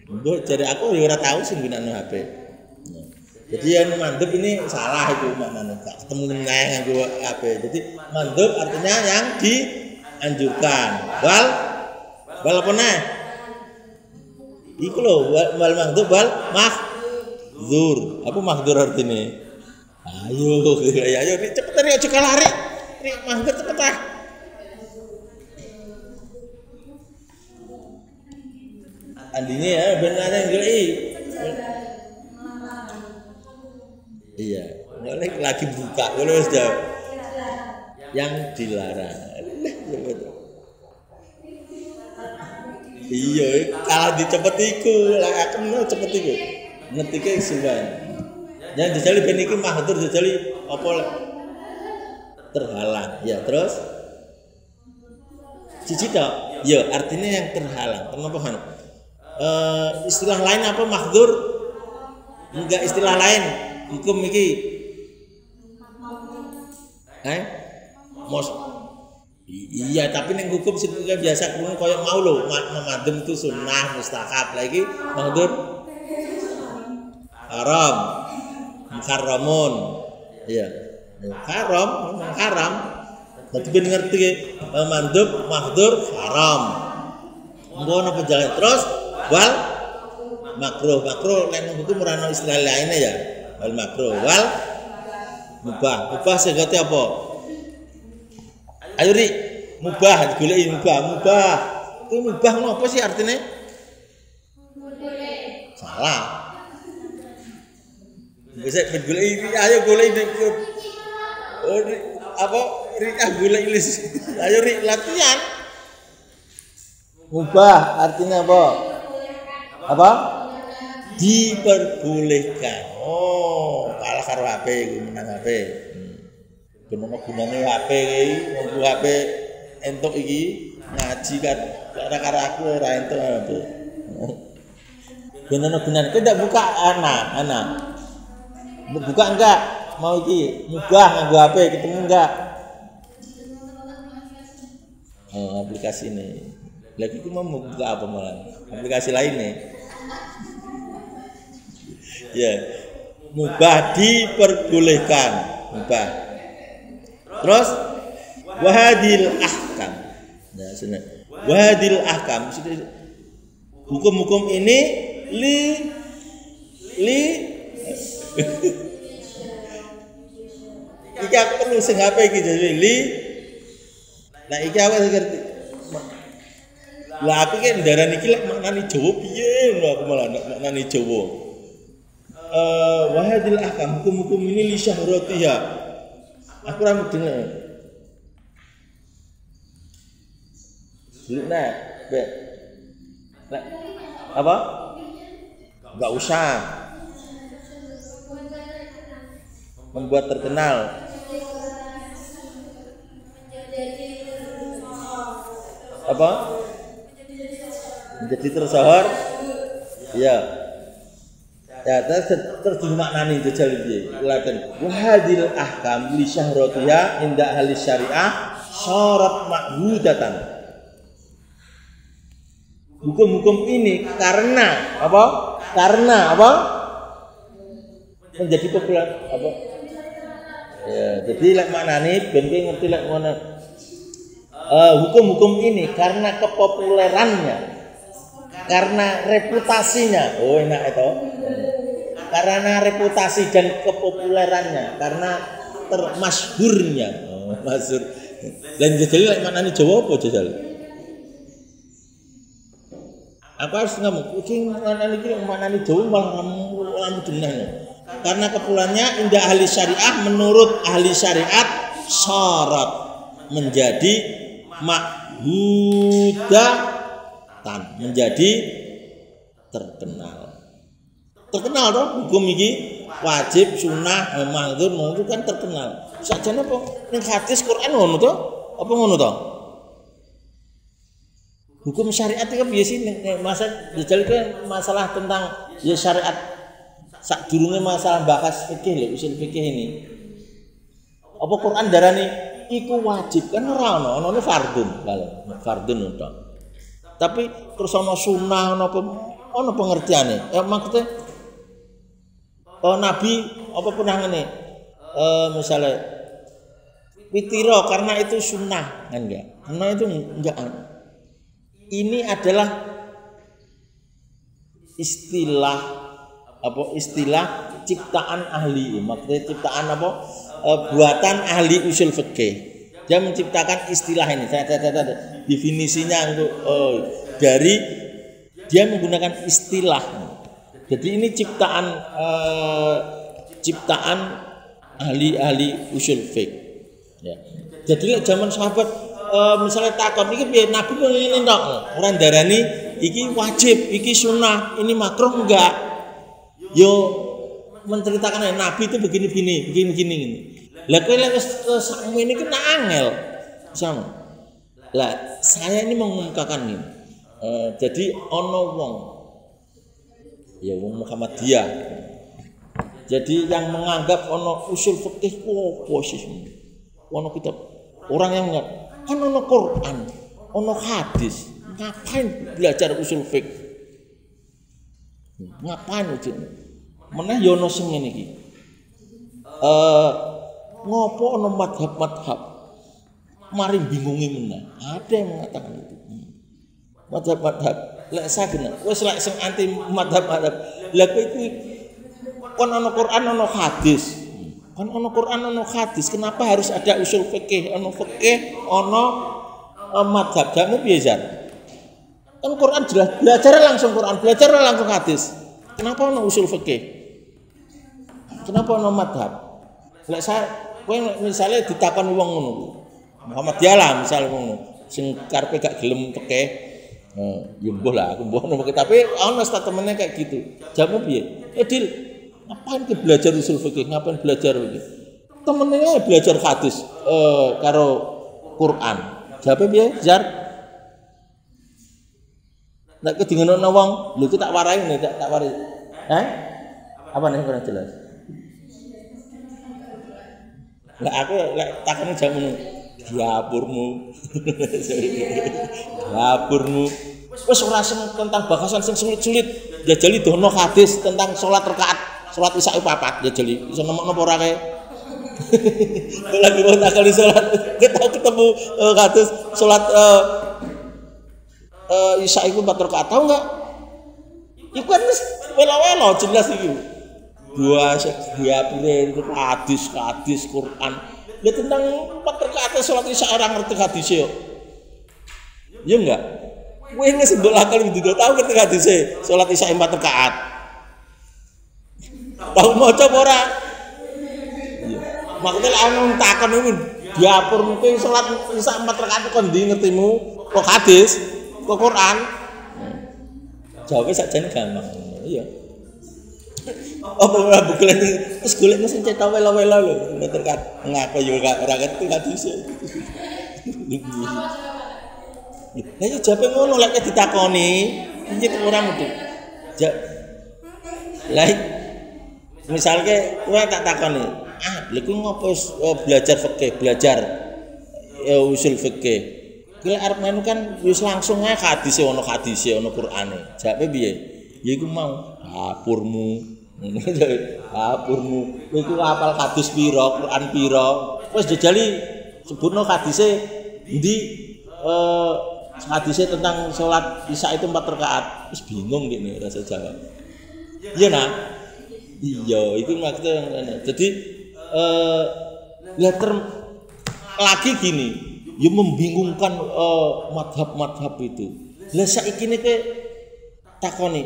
Mbok jare aku ya ora tahu sing gunakno HP. Jadi yang mandub ini salah itu maknanya gak ketemu neng nganggo HP. Jadi mandub artinya yang dianjurkan. Wal apa nah? Iku lho wal mandub wal mahdzur. Apa mahdzur artinya? Ayo cepet aja kalah Rik. Rik mandub cepet ah. Andinya ya benar yang geli. Iya, lagi buka kalau sudah yang dilarang. Iya, kalau dicepet iku, lah aku mau cepet iku. ngetike suwan. Yang jajali ben iki mahdur jajali apa terhalang. Ya, terus cici tok. Ya, artinya yang terhalang. Kenapa kan? Istilah lain apa mahdur? Enggak istilah lain. Hukum iki. Iya, tapi ning hukum sing biasa krungu koyo mau lho, memadem itu sunnah mustahab. Lagi mahdur haram, muharramun. Iya. Haram. Dadi ben ngerti mandub, mahdur, haram. Ngono apa jalan terus wal makruh. Makruh nek hukum ora ono istilah lainnya ya. Wal makruh, wal mubah. Mubah segate apa? Ayo Ri, mubah digoleki mubah. Itu mubah ngopo sih artinya? Salah. Bisa digoleki ayo goleki apa Ri goleki lis. Ayo Ri latihan. Mubah artinya apa? Apa? Diperbolehkan. Oh, kalah karo HP iku menang HP. Bener gunane HP iki, ngombe HP entuk iki ngaji kan ora karo aku ora entuk HP. Bener gunane kowe ndak buka anak. Buka enggak? Mau iki mubah nganggo HP ketemu enggak? Oh, aplikasi ini. Lagi ku mau buka apa malah? Aplikasi lain nih. Ya. Mubah diperbolehkan, mubah. Terus wahadil ahkam. Nah, sini. Wahadil ahkam. Hukum-hukum ini li iki aku perlu sing HP iki jadi li. Nah, iki aku ngerti. Lah aku ki ndarani iki lek maknane Jawa piye lho aku malah maknane Jawa. Wahadil ahkam hukum-hukum ini li syahratiha. Aku ora mudeng. Nah, apa? Enggak usah. Membuat terkenal. Apa? Menjadi tersohor. Ya. Ya, terus dimaknani jajal iki. Laten. Wa hadil ahkam li syahratiha inda ahli syariah syarat ma'hudatan. Hukum-hukum ini karena apa? Karena apa? Menjadi populer apa? Ya, jadi lek maknane ben kowe ngerti lek ngono. Hukum-hukum ini karena kepopulerannya, karena reputasinya. Oh, enak itu. Karena reputasi dan kepopulerannya, karena termasyhurnya. Oh, masyhur. Dan jajal lek maknane Jawa apa jajal? Aku harus ngomong, iki maknane Jawa malah ramu denah. Karena kepulannya indah ahli syariah, menurut ahli syariat syarat menjadi ma'hudatan, menjadi terkenal toh hukum iki wajib sunah mahdzur itu kan terkenal sakjane apa ning hadis Quran ngono to apa ngono to hukum syariat itu piye sih masa masalah tentang ya syariat sakdurunge masalah bahas fikih lho usul fikih ini apa Quran darani iku wajib kan ora ono fardun to tapi terus ana sunah ana pengertiane maksudnya Nabi apa pernah ngene misalnya witiro karena itu sunnah kan enggak karena itu enggak ini adalah istilah ciptaan ahli maksudnya ciptaan apa buatan ahli usul fikih dia menciptakan istilah ini saya definisinya untuk dari dia menggunakan istilah. Jadi ini ciptaan ahli usul fiqh. Ya. Jadi zaman sahabat misalnya takon iki piye Nabi ngene tok. Ora ndarani iki wajib, iki sunah, ini makruh enggak. yo menceritakan Nabi itu begini. Lah kowe lek wis sakmene iki nak angel. Sama. Lah saya ini mengungkapkan ini. Jadi ono wong ya wong Muhammadiyah. Jadi yang menganggap ono usul fikih opo sih? Ono kitab orang yang enggak kan ono Quran, ono hadis. Ngapain belajar usul fikih? Ngapain ujian? Meneh yo ono sing ngene iki. Ngopo ono madhab-madhab? Mari bingungi meneh. Ada yang mengatakan itu. Madhab-madhab. Lek sagena, wis lek sing anti madhab-madhab. Lah kowe iki kon ono Quran ono hadis. Kan ono Quran ono hadis. Kenapa harus ada usul fikih? Ono fikih, ono madhab. Kamu piye jan? Kan Quran jelas belajar langsung Quran, belajar langsung hadis. Kenapa ono usul fikih? Kenapa ono madhab? Lek saya kowe misale ditakon wong ngono. Muhammadiyah lah misal ngono. Sing karepe gak gelem fikih. Ya mbuh lah, aku mbuh ono tapi ono statementnya kayak gitu. Jamu piye? Dil, ngapain ke belajar usul fikih? Ngapain belajar iki? Temennya belajar hadis karo Quran. Jawabe piye? Jar. Nek kedingono wong, lho iki tak warai nek tak warai. Apa nek kurang jelas? Lah aku lek takone jam ngono. Dapurmu. Wis ora tentang bahasan sing sulit-sulit. Jajali dono hadis tentang salat rakaat, salat isya 4 jajali. Iso nemokno apa ora kae? Lagi mau takoni salat, ketemu hadis salat isya iku 4 rakaat, tahu enggak? Iku kan wis welo-welo jelas iki. Dua hadis Quran. Ya tentang 4 rakaat salat isya orang ngerti hadise yo. Ya enggak? Kowe wis mbok lakoni tidak tahu ngerti hadise salat isya 4 rakaat. Tahu maca apa ora? Iya. Maksudnya ana takon iki diapur mungkin salat isya 4 rakaat kok ndi ngertimu? Kok hadis? Kok Quran? Jawabnya sakjane gampang. Iya. Apa ora bukulen terus golek sing cetak wela-wela lho terkat ngapa yo ora ngerti hadis. Lah yo jape ngono lek ditakoni iki ora mudhun. Lah misalke kowe tak takoni, lha kuwi ngopo belajar fikih, belajar usul fikih. Kowe arep menu kan wis langsung ae hadise ono Qur'ane. Jawabe piye? Ya iku mau dapurmu. Dapurmu. Kowe iku hafal hadis pira, Quran pira. Wis jajali sebutno hadise endi hadise tentang salat isya itu 4 rakaat. Wis bingung ngene rasa jawab. Iya nah. Iya, itu maksudnya. Jadi lagi gini, ya membingungkan madhab-madhab itu. Lah saiki niki takoni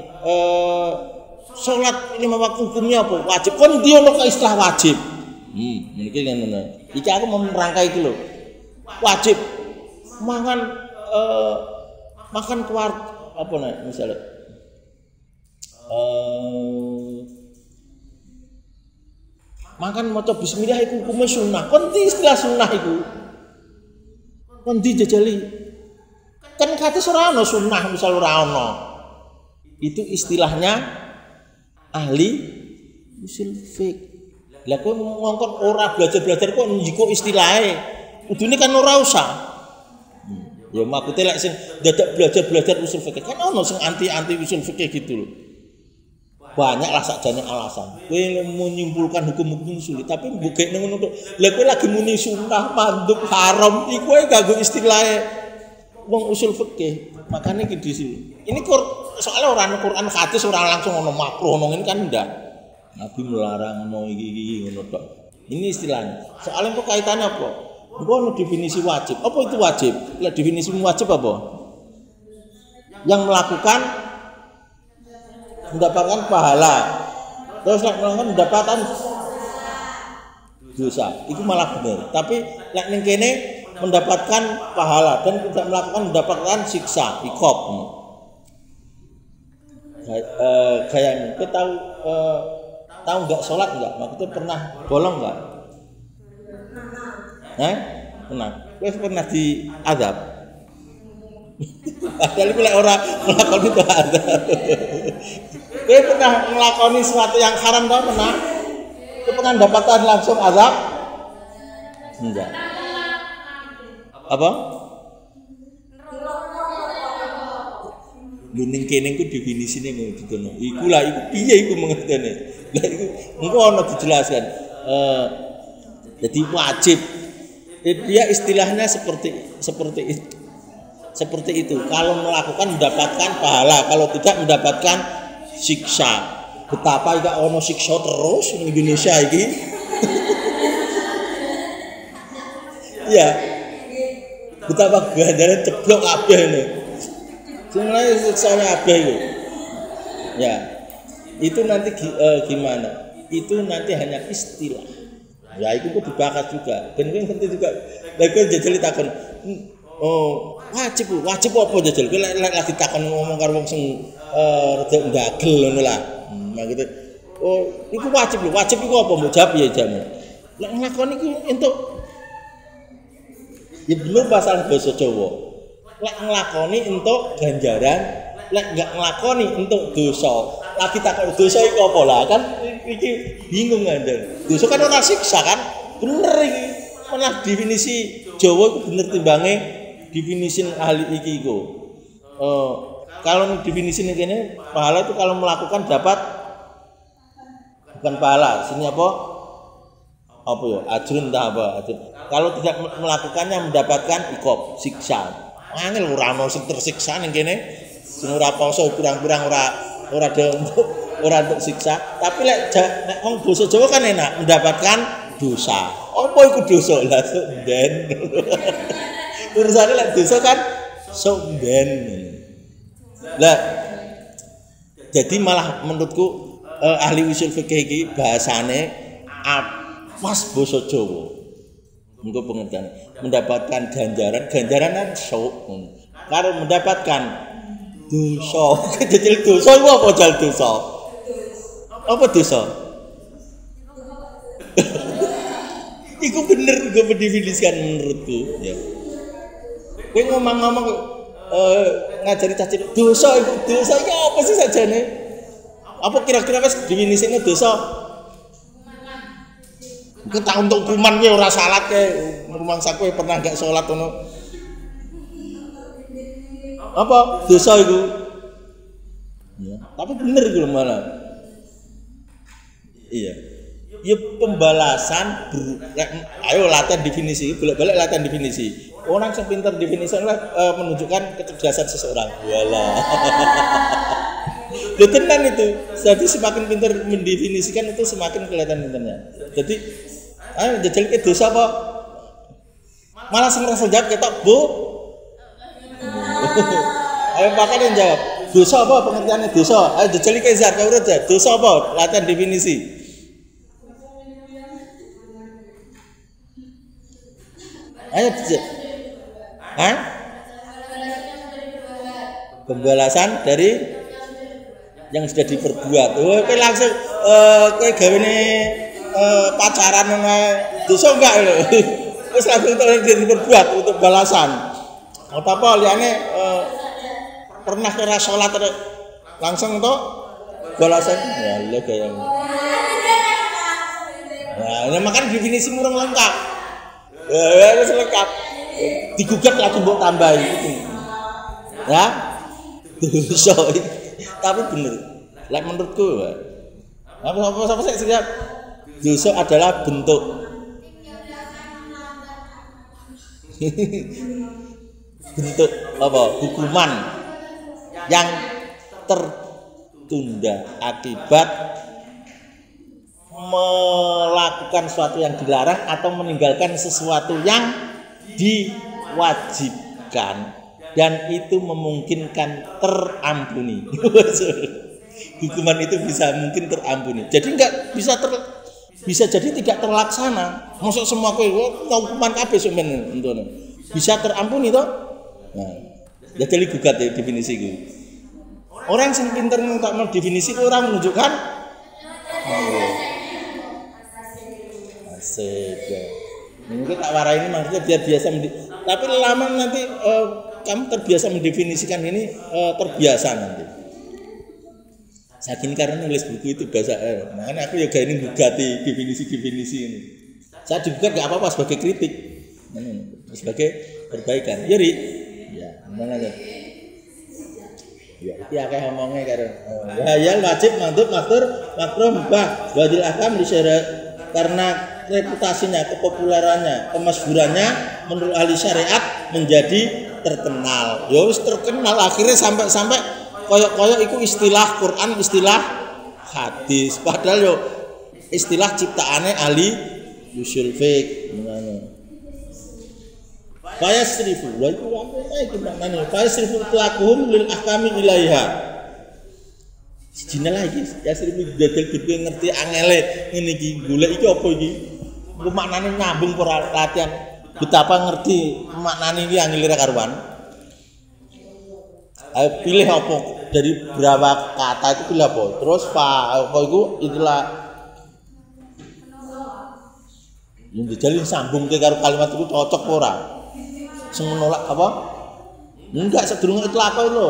salat 5 waktu hukumnya apa? Wajib. Kon ndi ono istilah wajib? Mungkin ngono. Iki aku mau merangkai iki lho. Wajib makan keluar apa nek misalnya makan maca bismillah iku hukume sunah. Kon ndi istilah sunah iku? Kon ndi jajali? Kan hadis ora ono sunah misal ora ono. Itu istilahnya ahli usul fiqh. Lah kowe ngongkon ora belajar-belajar kok njiko istilahe. Kudune kan ora usah. Ya makute lek sing dadak belajar usul fikih kan ono sing anti usul fikih gitu loh. Banyaklah sakjane alasan. Kowe menyimpulkan hukum-hukum sulit tapi mbukekne ngono tok. Lah kowe lagi muni sunah, mandub, haram, iku kowe ganggo istilahe wong usul fikih. Makane iki di sini. Ini soalnya orang Quran hadis ora langsung ono makruh ono ini kan ndak. Nabi melarang ono iki ngono tok. Ini istilahnya. Soalnya kok kaitannya apa? Engko ono definisi wajib. Apa itu wajib? Lah definisi wajib apa? Yang melakukan mendapatkan pahala. Terus mendapatkan dosa. Itu malah benar. Tapi lek ning kene mendapatkan pahala dan tidak melakukan mendapatkan siksa, iqab. Gayamu. Kowe tahu nggak sholat nggak? Maksudnya pernah bolong nggak? Pernah. Kowe pernah diazab? Padahal iku lek ora nglakoni itu azab. Kowe pernah nglakoni sesuatu yang haram tau pernah? Kowe pernah mendapatkan langsung azab? Enggak. Apa? Ning kene ku definisine ngono. Iku piye iku mengertene. Lah iku engko ana dijelaskan. Jadi wajib. Dia istilahnya seperti itu. Kalau melakukan mendapatkan pahala, kalau tidak mendapatkan siksa. Betapa iki ana siksa terus di Indonesia iki. Iya. Betapa ganjaran ceblok kabeh ini. Sebenarnya siksane kabeh itu. Ya. Itu nanti gimana? Itu nanti hanya istilah. Ya itu kok dibahas juga. Ben kowe ngerti juga. Lah kowe jajal takon. Oh, wajib apa jajal? Kowe lagi takon ngomong karo wong sing rada ndagel ngono lah. Maksudnya oh, iku wajib lho. Wajib iku apa mbok jawab ya jamu. Lek nglakoni iku entuk ya bener pasal basa Jawa. Lek nglakoni entuk ganjaran, lek enggak nglakoni entuk dosa. Lagi takon dosa iku apa lah kan iki bingung ngandel. Dosa kan ora siksa kan? Bener iki. Malah definisi Jawa iku bener timbange definisi ahli iki iku. Kalau definisi kene pahala itu kalau melakukan dapat bukan pahala, sini apa? Apa ya? Ajrun ta apa? Ajrun. Kalau tidak melakukannya mendapatkan iqab, siksa. Angel ora ono sing tersiksa ning kene. Sing ora poso kurang-kurang ora untuk siksa, tapi lek wong basa Jawa kan enak mendapatkan dosa. Apa iku dosa? Lah sok den. Urusane lek dosa kan sok den. Lah jadi malah menurutku ahli usul fikih iki bahasane pas basa Jawa. Engko pengertian mendapatkan ganjaran kan sok. Karo mendapatkan dosa. Jajal dosa iku apa jal dosa? Apa dosa? Iku bener gue mendefinisikan menurutku ya. Kowe ngomong-ngomong ngajari cah cilik dosa iku apa sih sajane? Apa kira-kira wis definisine dosa? Kowe tak untuk kuman kowe ora salat kowe, rumangsa kowe pernah gak salat ngono. Apa dosa itu? Ya, tapi bener itu malah. Iya. Ya pembalasan ayo latihan definisi, bolak-balik latihan definisi. Orang yang pintar definisi menunjukkan kecerdasan seseorang. Walah. Loh tenan itu. Jadi semakin pintar mendefinisikan itu semakin kelihatan pintarnya. Jadi ayo jajal ke dosa apa? Malah sing rasa jawab ketok, Bu. Ayo pakai yang jawab. Dosa apa pengertiannya dosa? Ayo jajali ke zat urut ya. Dosa apa? Latihan definisi. Ayo jajal. Pembalasan dari yang sudah diperbuat. Oh, kowe langsung kowe gawene pacaran sama dosa enggak lho. Wis langsung diperbuat untuk balasan. Apa liyane pernah kira sholat langsung untuk balasan ya lho gaya. Nah, makan definisi murung lengkap. Ya wis lengkap. Digugat lagi mbok tambahi gitu. Ya. Dosa. Tapi bener. Lek menurutku apa sih siap? Dosa adalah bentuk bentuk apa? Hukuman yang tertunda akibat melakukan sesuatu yang dilarang atau meninggalkan sesuatu yang diwajibkan dan itu memungkinkan terampuni. Hukuman itu bisa mungkin terampuni. Jadi enggak bisa jadi tidak terlaksana. Masuk semua kowe hukuman kabeh sampeyan ngono. Bisa terampuni toh? Nah, jadi gugat ya definisi iku. Orang sing pinter tak mendefinisi ku ora menunjukkan asik ya. Mungkin tak warai ini maksudnya biar biasa tapi lama nanti kamu terbiasa mendefinisikan ini terbiasa nanti. Saking karena nulis buku itu bahasa makanya aku juga ini gugati definisi-definisi ini. Saya digugat gak apa-apa sebagai kritik, sebagai perbaikan. Ya Ri, ya mana ya? Ya iki akeh omongnya karo. Ya wajib mandub maktur makruh mubah wadil ahkam disyarat karena reputasinya, kepopulerannya, kemasyhurannya menurut ahli syariat menjadi terkenal. Ya wis terkenal akhirnya sampai koyok-koyok itu istilah Quran, istilah hadis. Padahal yo istilah ciptaane ahli usul fiqh ngono. Fayasrifu lha iku apa maknane fayasrifu telakuhum lil ahkami ilaiha. Sijine lagi yasrifu dadel dhewe ngerti angele ngene iki golek iki apa iki? Ku maknane nyambung ora latihan. Betapa ngerti maknane iki angel ra karuan. Ayo pilih apa dari berapa kata itu pilih apa? Terus apa itu itulah yang dijalin sambung ke karo kalimat itu cocok ora? Sing menolak apa? Enggak sedurunge itu apa itu?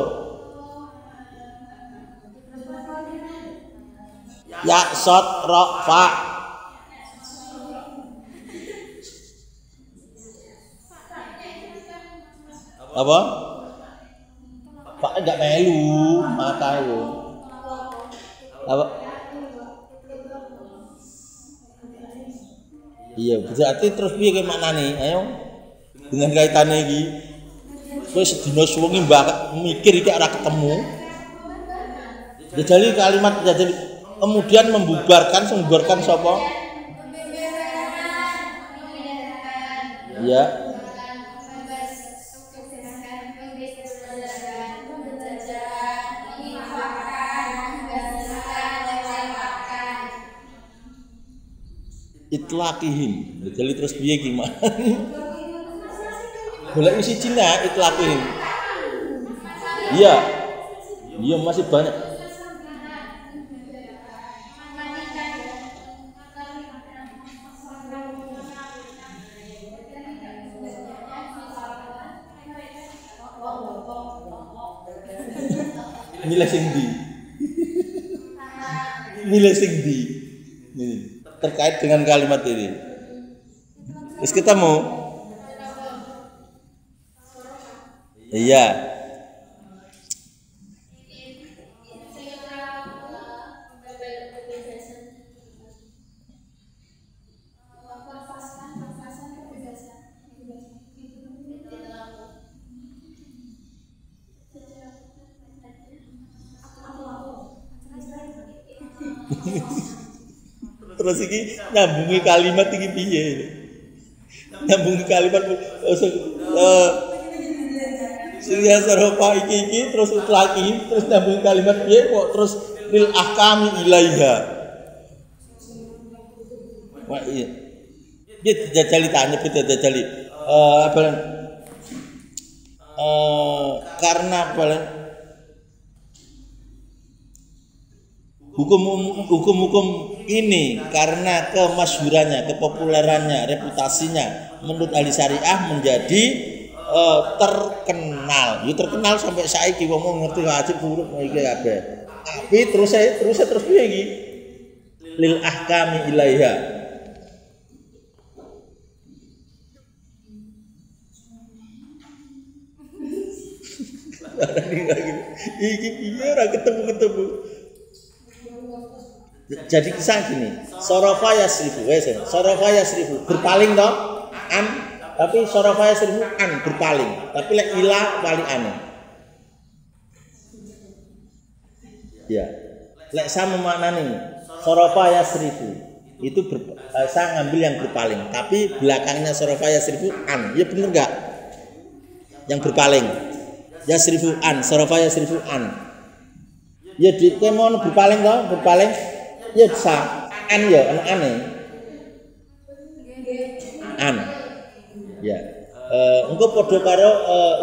Ya sot ro fa. Apa? Pak enggak melu mata itu. Apa? Iya, berarti terus piye ke maknane? Ayo. Dengan kaitannya iki wis sedina suwengi mikir iki ora ketemu. Jadi kalimat jadi kemudian membubarkan sapa? Ya. Itlaqihim. Jadi terus piye gimana? Golek isi Cina itlaqihim. Iya. Iya masih banyak. Milih sing ndi? Milih sing ndi? Ini terkait dengan kalimat ini. Wis ketemu? Iya. Terus iki nyambungi kalimat iki piye? Nyambungi kalimat Sehingga serupa iki terus lagi terus nyambungi kalimat piye kok terus lil ahkami ilaiha. Wah iya. Dia dijajali tanya kita jajali karena hukum-hukum ini karena kemasyhurannya, kepopulerannya, reputasinya menurut ahli syariah menjadi terkenal. Ya terkenal sampai saiki wong ngerti wajib huruf iki kabeh. Tapi terus piye iki? Lil ahkami ilaiha. Iki piye ora ketemu. Jadi kisah gini, sorofa yasrifu berpaling toh an, tapi sorofa yasrifu an berpaling, tapi lek ila paling aneh. Ya, lek saya memaknani sorofa yasrifu itu saya ngambil yang berpaling, tapi belakangnya sorofa yasrifu an, ya bener nggak? Yang berpaling, yasrifu an, sorofa yasrifu an. Ya di kemon berpaling toh, berpaling. Ya bisa an ya aneh an ya engko padha karo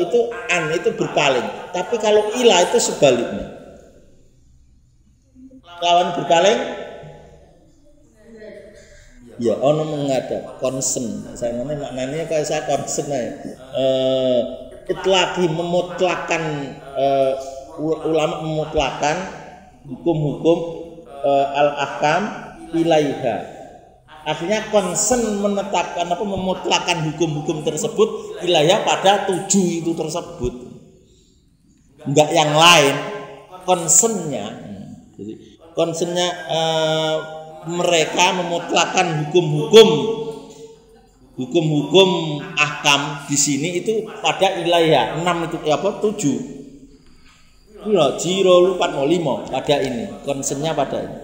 itu an itu berpaling tapi kalau ila itu sebaliknya lawan berpaling ya ono menghadap concern saya maknanya kayak saya concern itlaqi memutlakan ulama memutlakan hukum-hukum al-ahkam ilaiha artinya concern menetapkan apa memutlakan hukum-hukum tersebut ilaiha pada 7 itu tersebut enggak yang lain concernnya jadi concernnya mereka memutlakan hukum-hukum ahkam di sini itu pada ilaiha 6 itu apa 7 ya 0 4 5 pada ini concernnya pada ini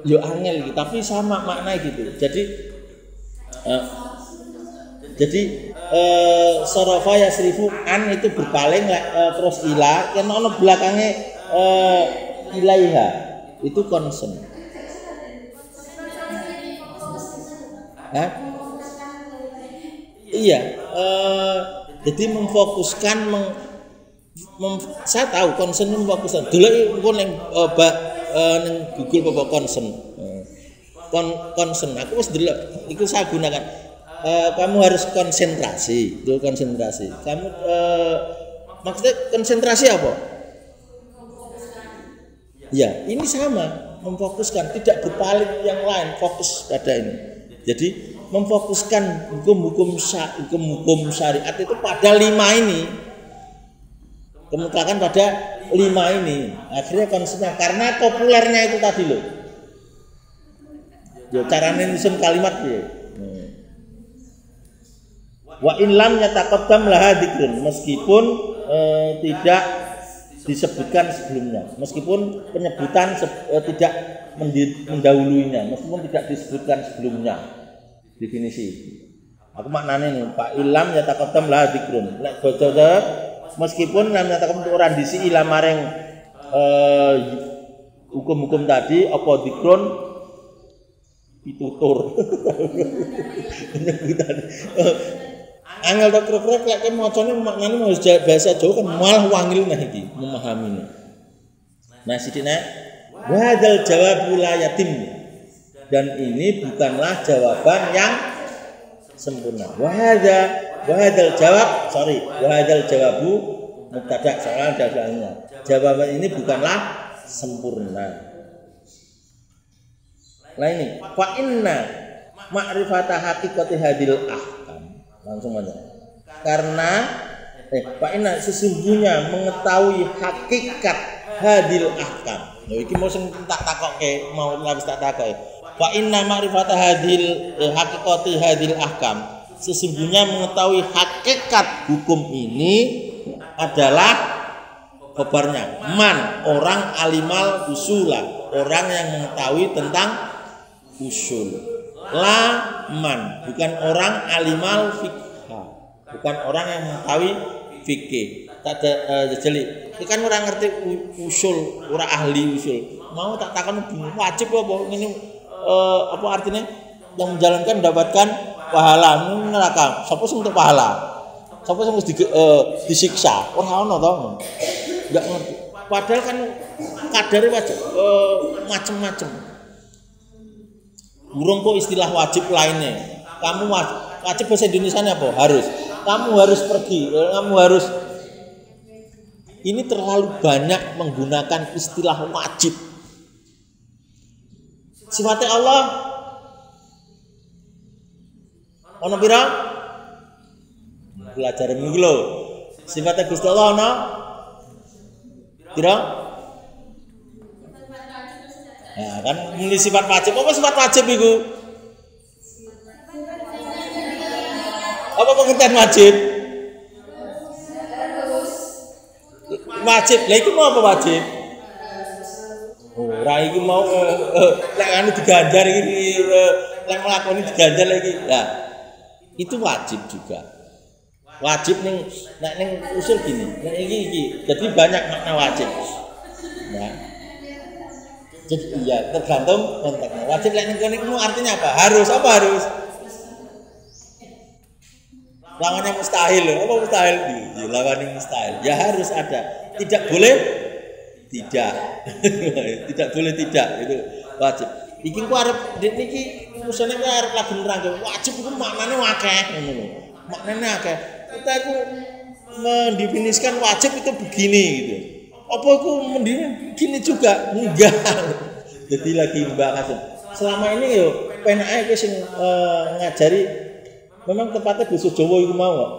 yo angel gitu tapi sama makna gitu jadi sorofa yasrifu an itu berpaling terus ila kan ono belakangnya ilaiha itu concern iya jadi memfokuskan saya tahu concern memfokuskan dulu engko ning Google apa concern concern aku wis delok iku saya gunakan kamu harus konsentrasi itu konsentrasi kamu maksudnya konsentrasi apa ya ini sama memfokuskan tidak berpaling yang lain fokus pada ini jadi memfokuskan hukum-hukum syariat itu pada 5 ini kemutlakan pada 5 ini akhirnya konsennya karena populernya itu tadi loh ya caranya nyusun kalimat ya wa in lam yataqaddam laha dzikrun meskipun tidak disebutkan sebelumnya meskipun penyebutan tidak mendahuluinya meskipun tidak disebutkan sebelumnya definisi aku maknanya nih Pak ilam yataqaddam laha dzikrun lek bocoke meskipun lam yataqaddam ora disi ila maring hukum-hukum tadi apa dzikrun pitutur penyebutan angel dokter lek macane maknane harus bahasa Jawa kan malah wangil nah iki memahami. Nah sidine wadzal jawab wilayatin dan ini bukanlah jawaban yang sempurna. Wadzal jawabu mubtada soal dasarnya. Jawaban ini bukanlah sempurna. Nah ini fa inna ma'rifata haqiqati hadil langsung aja karena Pak Ina sesungguhnya mengetahui hakikat hadil ahkam lho iki mau sing tak takokke mau wis tak takokke Pak Ina ma'rifata hadil haqiqati hadil ahkam sesungguhnya mengetahui hakikat hukum ini adalah kabarnya man orang alimal usula orang yang mengetahui tentang usul la man bukan orang alimal fikha bukan orang yang mengetahui fikih tak jeli kan orang ngerti usul orang ahli usul mau tak takon wajib apa ngene apa artinya yang menjalankan mendapatkan pahala neraka sapa sing untuk pahala sapa sing mesti disiksa ora ono to enggak ngerti padahal kan kadare wajib macam-macam burung kok istilah wajib lainnya. Kamu wajib bahasa Indonesia apa? Harus. Kamu harus pergi. Kamu harus. Ini terlalu banyak menggunakan istilah wajib. Sifatnya Allah. Ono pira? Belajar minggu lho. Sifatnya Gusti Allah ono pira? Nah, kan ini sifat wajib. Apa sifat wajib itu? Apa pengertian wajib? Wajib. Lah iki mau apa wajib? Ora iki mau lek anu diganjar iki lek nglakoni diganjar lagi. Nah, itu wajib juga. Wajib ning nek ning usul gini. Nek iki. Jadi banyak makna wajib. Nah, jadi iya tergantung konteksnya. Wajib lek ning kene artinya apa? Harus apa harus? Lawannya mustahil. Apa mustahil? Iya. dilawani mustahil. Ya harus ada. Tidak boleh tidak. Tidak boleh tidak, itu wajib. Iki ku arep niki usane ku arep lagi nerangke wajib iku maknane akeh ngono lho. Maknane akeh. Kita iku mendefinisikan wajib itu begini gitu. Apa iku begini juga? Enggak. Jadi lagi bahas. Selama ini yo penake sing ngajari memang tepatnya basa Jawa iku mau kok.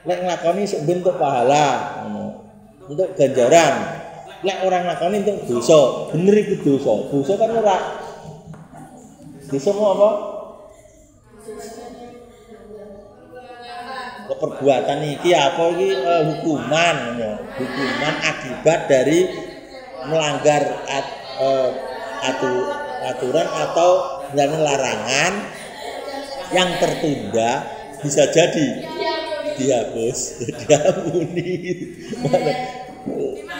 Lek nglakoni sok bentuk pahala ngono. Untuk ganjaran. Lek orang nglakoni untuk dosa, bener iku dosa. Dosa kan ora dosa mau apa? Perbuatan iki apa iki hukuman ngono. Hukuman akibat dari melanggar aturan atau larangan yang tertunda bisa jadi dihapus, diampuni.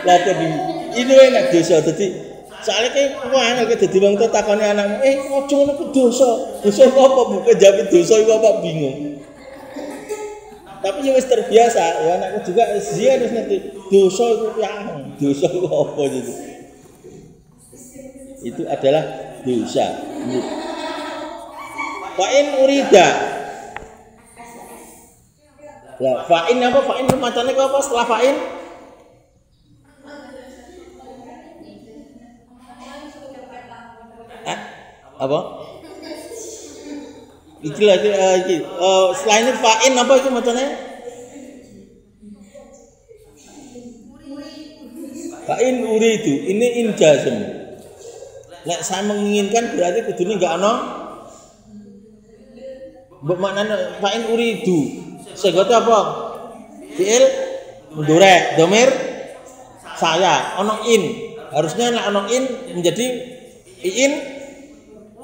Lah tadi ini enak dosa dadi soalnya kayak wah nek dadi wong tuwa takoni anakmu, ojo ngono ku dosa. Dosa apa bukan jawab dosa iku apa bingung. Tapi ya wis terbiasa, ya anakku juga dia harus ngerti dosa itu yang dosa itu apa gitu. Itu adalah dosa. Fa'in urida. Lah fa'in apa? Fa'in macane apa setelah fa'in? Apa? Iki lagi selain fa'in apa itu macamnya? Fa'in uridu, ini injazm. Nek saya menginginkan berarti kudune enggak ana. Mbok maknane fa'in uridu. Segote apa? Fi'il mudhari, dhamir saya, ana in. Harusnya nek ana in menjadi in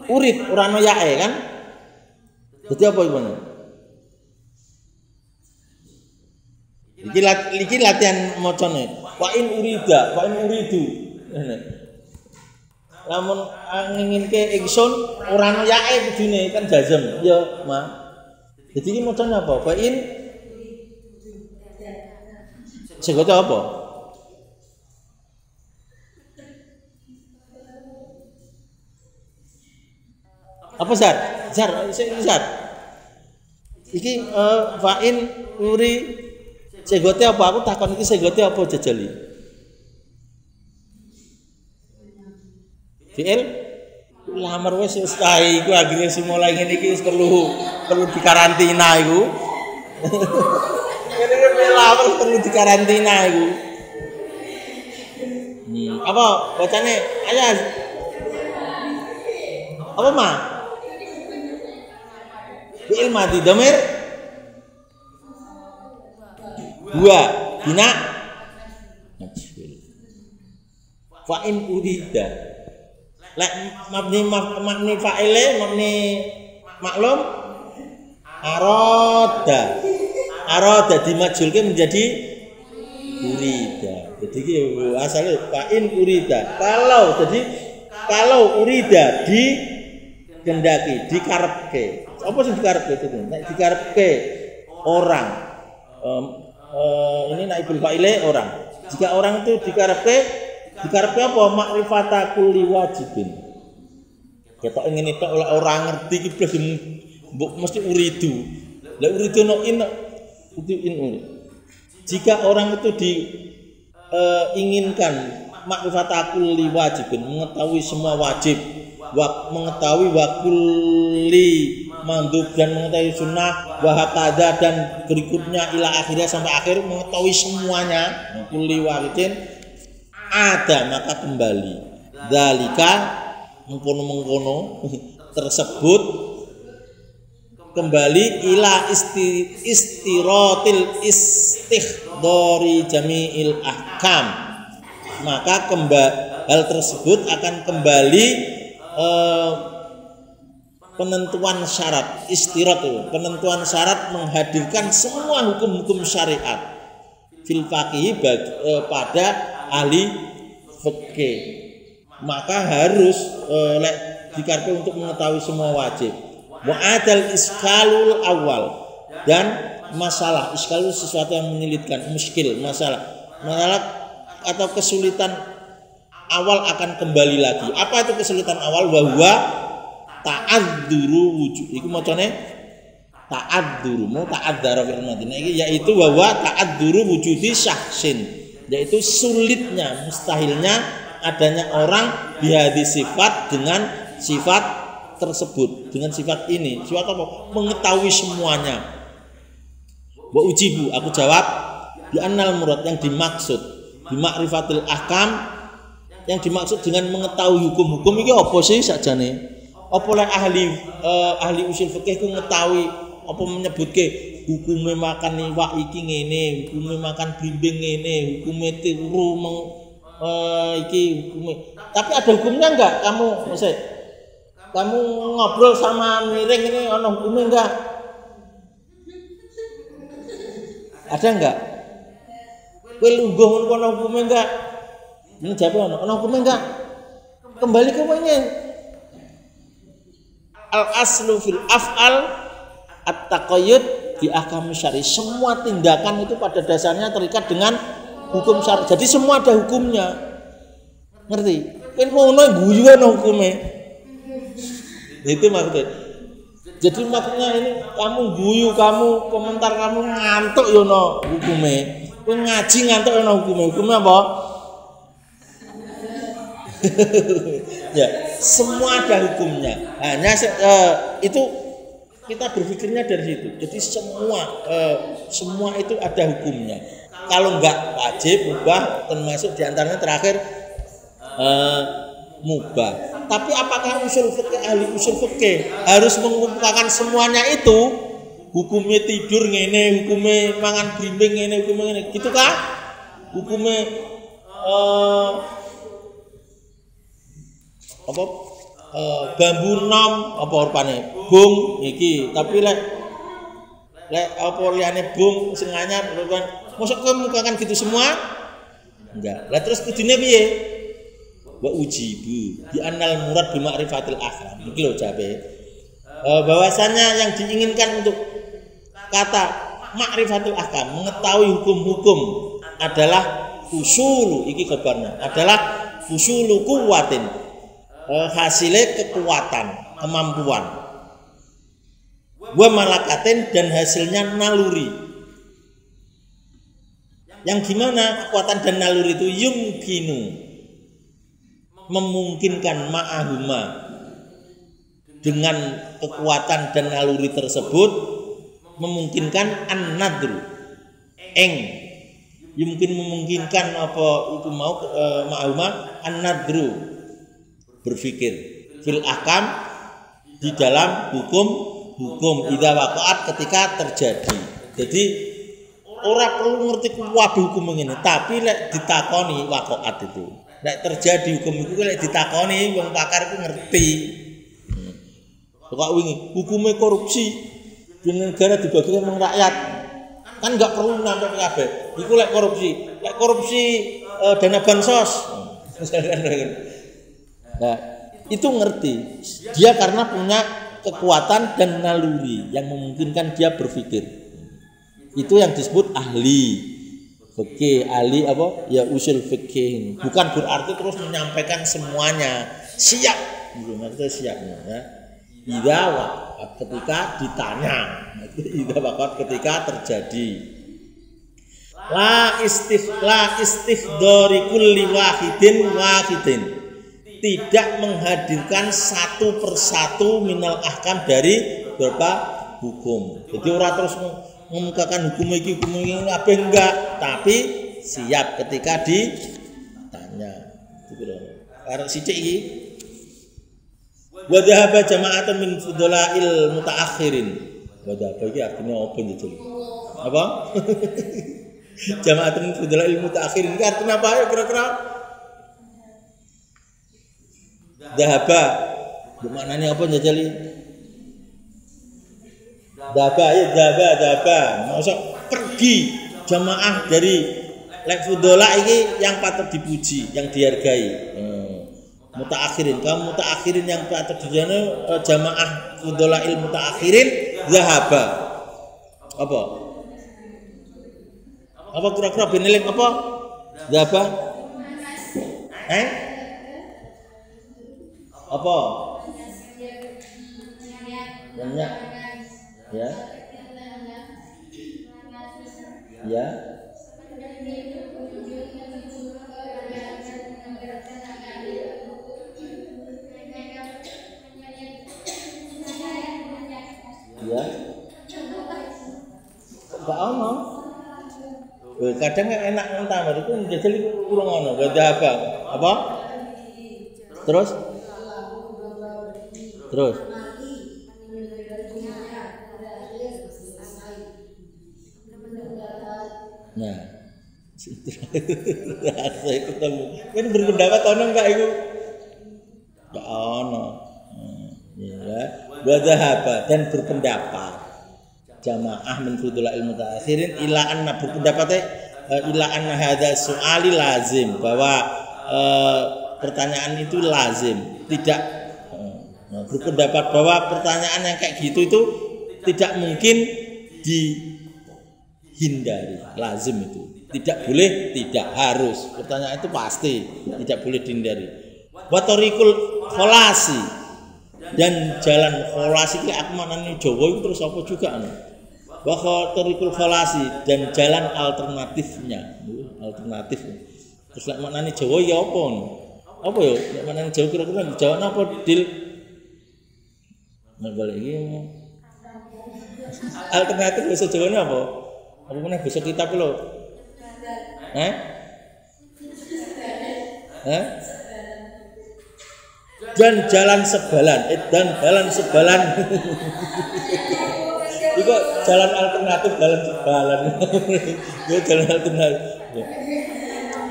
urid ora ana yae kan? Jadi apa gimana? Iki latihan macane. Wa in urida, wa in uridu. Lamun nginginke ingsun ora ana yae kudune kan jazm. Ya, Ma. Jadi iki macane apa? Wa in segote apa? Apa Zar? Zar. Iki fa'in uri segote apa? Aku takon iki segote apa jajali? Fi'il lamar wis kae iku akhire mulai ngene iki wis perlu dikarantina iku. Ngene lamar perlu dikarantina iku. Apa bacane? Ayas. Apa mah? Fi'il madhi dhamir dua bina majhul. Fa'in urida. Lek mabni fa'ile mabni maklum arada dimajhulke menjadi urida. Jadi asalnya fa'in urida. Kalau urida kendaki, dikarepke. Apa sing dikarepke itu? Nek dikarepke orang ini naibul fa'ile orang. Jika orang itu dikarepke apa? Makrifata kulli wajibin. Ketok ngene tok ora ngerti iki blas mbok mesti uridu. Lah uridu no in jika orang itu diinginkan makrifata kulli wajibin, mengetahui semua wajib, mengetahui wakuli mandub dan mengetahui sunnah wahakada dan berikutnya ila akhirnya sampai akhir mengetahui semuanya kulli wajibin ada maka kembali dalika mengkono tersebut kembali ila istiratil istighdari jami'il ahkam maka hal tersebut akan kembali penentuan syarat istirat itu penentuan syarat menghadirkan semua hukum-hukum syariat fil faqih pada ahli fikih maka harus dikarepe untuk mengetahui semua wajib wa adal iskalul awal dan masalah, iskal itu sesuatu yang menyulitkan, muskil, masalah atau kesulitan awal akan kembali lagi. Apa itu kesulitan awal? Bahwa ta'adzuru wujud. Iku macane ta'adzuru, mau ta'adzara fil madinah iki yaitu bahwa ta'adzuru wujudi syahsin, yaitu sulitnya, mustahilnya adanya orang bihadi sifat dengan sifat tersebut, dengan sifat ini. Sifat apa? Mengetahui semuanya. Wa ujibu, aku jawab bi annal murad, yang dimaksud bi ma'rifatil ahkam, yang dimaksud dengan mengetahui hukum-hukum iki apa sih sakjane? Apa lek ahli usul fikih ku ngetahui apa menyebutke hukume makan iwak iki ngene, hukume makan blimbing ngene, hukume tiru iki hukume. Tapi ada hukumnya enggak? Kamu ngobrol sama miring ini ana hukumnya enggak? Ada enggak? Kowe lungguh ngono ana hukumnya enggak? Ini jawab ana hukumnya enggak? Kembali ke pengen. Al aslu fil af'al at-taqayyud bi ahkam syar'i. Semua tindakan itu pada dasarnya terikat dengan hukum syar'i. Jadi semua ada hukumnya. Ngerti? Kowe ngono guyu ana hukume. Itu maksudnya. Jadi maksudnya ini kamu guyu, kamu komentar, kamu ngantuk yo ana hukume. Kowe ngaji ngantuk ana hukume. Hukume apa? Ya, semua ada hukumnya. Hanya itu kita berpikirnya dari situ. Jadi semua itu ada hukumnya. Kalau enggak wajib, mubah, termasuk diantaranya terakhir mubah. Tapi apakah ahli usul fikih harus mengumpulkan semuanya itu? Hukumnya tidur ngene, hukumnya mangan blimbing ngene, hukumnya ngene. Gitu kah? Hukumnya bambu nom apa rupane bung iki, tapi lek apa liyane bung sing anyar kan mosok kemukakan gitu semua enggak. Lah terus kudune piye? Wa ujibu bi annal murad bi ma'rifatil ahkam. Iki lho jabe. Bahwasanya yang diinginkan untuk kata ma'rifatul ahkam, mengetahui hukum-hukum, adalah usulu, iki kabarnya adalah usulu kuwatin, hasilnya kekuatan, kemampuan, wa malakatin, dan hasilnya naluri. Yang gimana kekuatan dan naluri itu? Yumkinu, memungkinkan, ma'ahuma, dengan kekuatan dan naluri tersebut memungkinkan an-nadru, memungkinkan apa itu mau ma'ahuma an-nadru, berpikir fil ahkam, di dalam hukum idza waqa'at, ketika terjadi. Jadi ora perlu ngerti kuwabe hukum ngene, tapi lek ditakoni waqa'at itu, lek terjadi hukum itu, lek ditakoni wong pakar iku ngerti. Kok wingi hukume korupsi di negara dibagikan nang rakyat, kan enggak perlu nampak kabeh. Iku lek korupsi dana bansos. Nah, itu ngerti dia karena punya kekuatan dan naluri yang memungkinkan dia berpikir. Itu yang disebut ahli fikih, ahli apa? Ya usul fikih. Bukan berarti terus menyampaikan semuanya. Siap, maksudnya siapnya ya. Idza waqat, ketika ditanya. Idza waqat, ketika terjadi. La istifdari kulli wahidin. Tidak menghadirkan satu persatu minal ahkam, dari beberapa hukum. Jadi orang terus mengemukakan hukum ini apa enggak, tapi siap ketika ditanya. Itu loh. Arek sithik iki. Wa dhahaba jama'atun min fudhala'il mutaakhirin. Wa dhahaba iki artinya apa itu? Apa? Jama'atun min fudhala'il mutaakhirin iki artinya apa ya kira-kira? Dahaba, maknanya apa jajali? Dahaba. Maksud pergi jamaah dari lek fudola ini yang patut dipuji, yang dihargai. Mutaakhirin, kaum mutaakhirin yang patut dijana jamaah fudola il mutaakhirin dahaba. Apa? Apa kira-kira beneling apa? Apa? Apa? Banyak. Ya. Ya. Ya. Enggak ono. Kadang enak entah itu njajal iku kurang ono. Gak apa? Apa? Terus? Nah, saya ketemu. Kan berpendapat ono enggak itu? Enggak ono. Ya, wadhahaba dan berpendapat jamaah min fudul ilmu ta'akhirin ila anna berpendapatnya ila anna hadza su'ali lazim bahwa pertanyaan itu lazim, tidak berpendapat bahwa pertanyaan yang kayak gitu itu tidak mungkin dihindari, lazim itu tidak boleh, tidak harus, pertanyaan itu pasti tidak boleh dihindari. Wa tariqul kholasi dan jalan kholasi ki aku maknane Jawa itu terus apa juga anu. Wa tariqul kholasi dan jalan alternatifnya, alternatif. Terus lek maknane Jawa ya apa anu? Apa ya lek maknane Jawa kira-kira Jawa apa dil? Nah balik iki alternatif bahasa Jawane apa? Apa meneh bahasa kitab lho? Dan jalan sebalan itu jalan alternatif jalan sebalan itu jalan alternatif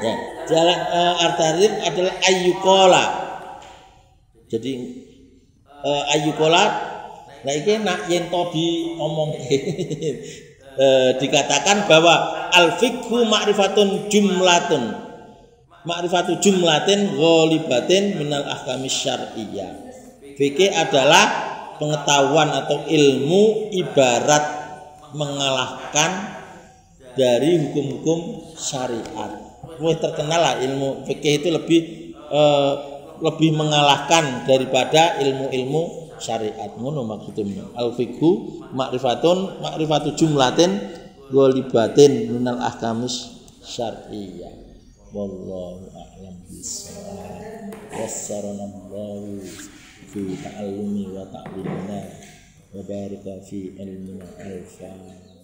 ya jalan alternatif adalah ayyukola jadi ayyukola nah ini nak yen to diomong dikatakan bahwa al-fiqhu ma'rifatun jumlatun ma'rifatu jumlatin ghalibatin minal ahkamis syar'iyyah. Fikih adalah pengetahuan atau ilmu ibarat mengalahkan dari hukum-hukum syariat. Wah terkenal lah ilmu fikih itu lebih mengalahkan daripada ilmu-ilmu syariat. Ngono maksudnya. Al-fiqhu ma'rifatu jumlatin ghalibatin minal ahkamis syar'iyyah. Wallahu a'lam bishawab. Yassarallahu fi ta'allumi wa ta'limina wa baraka fi ilmina al-fatiha.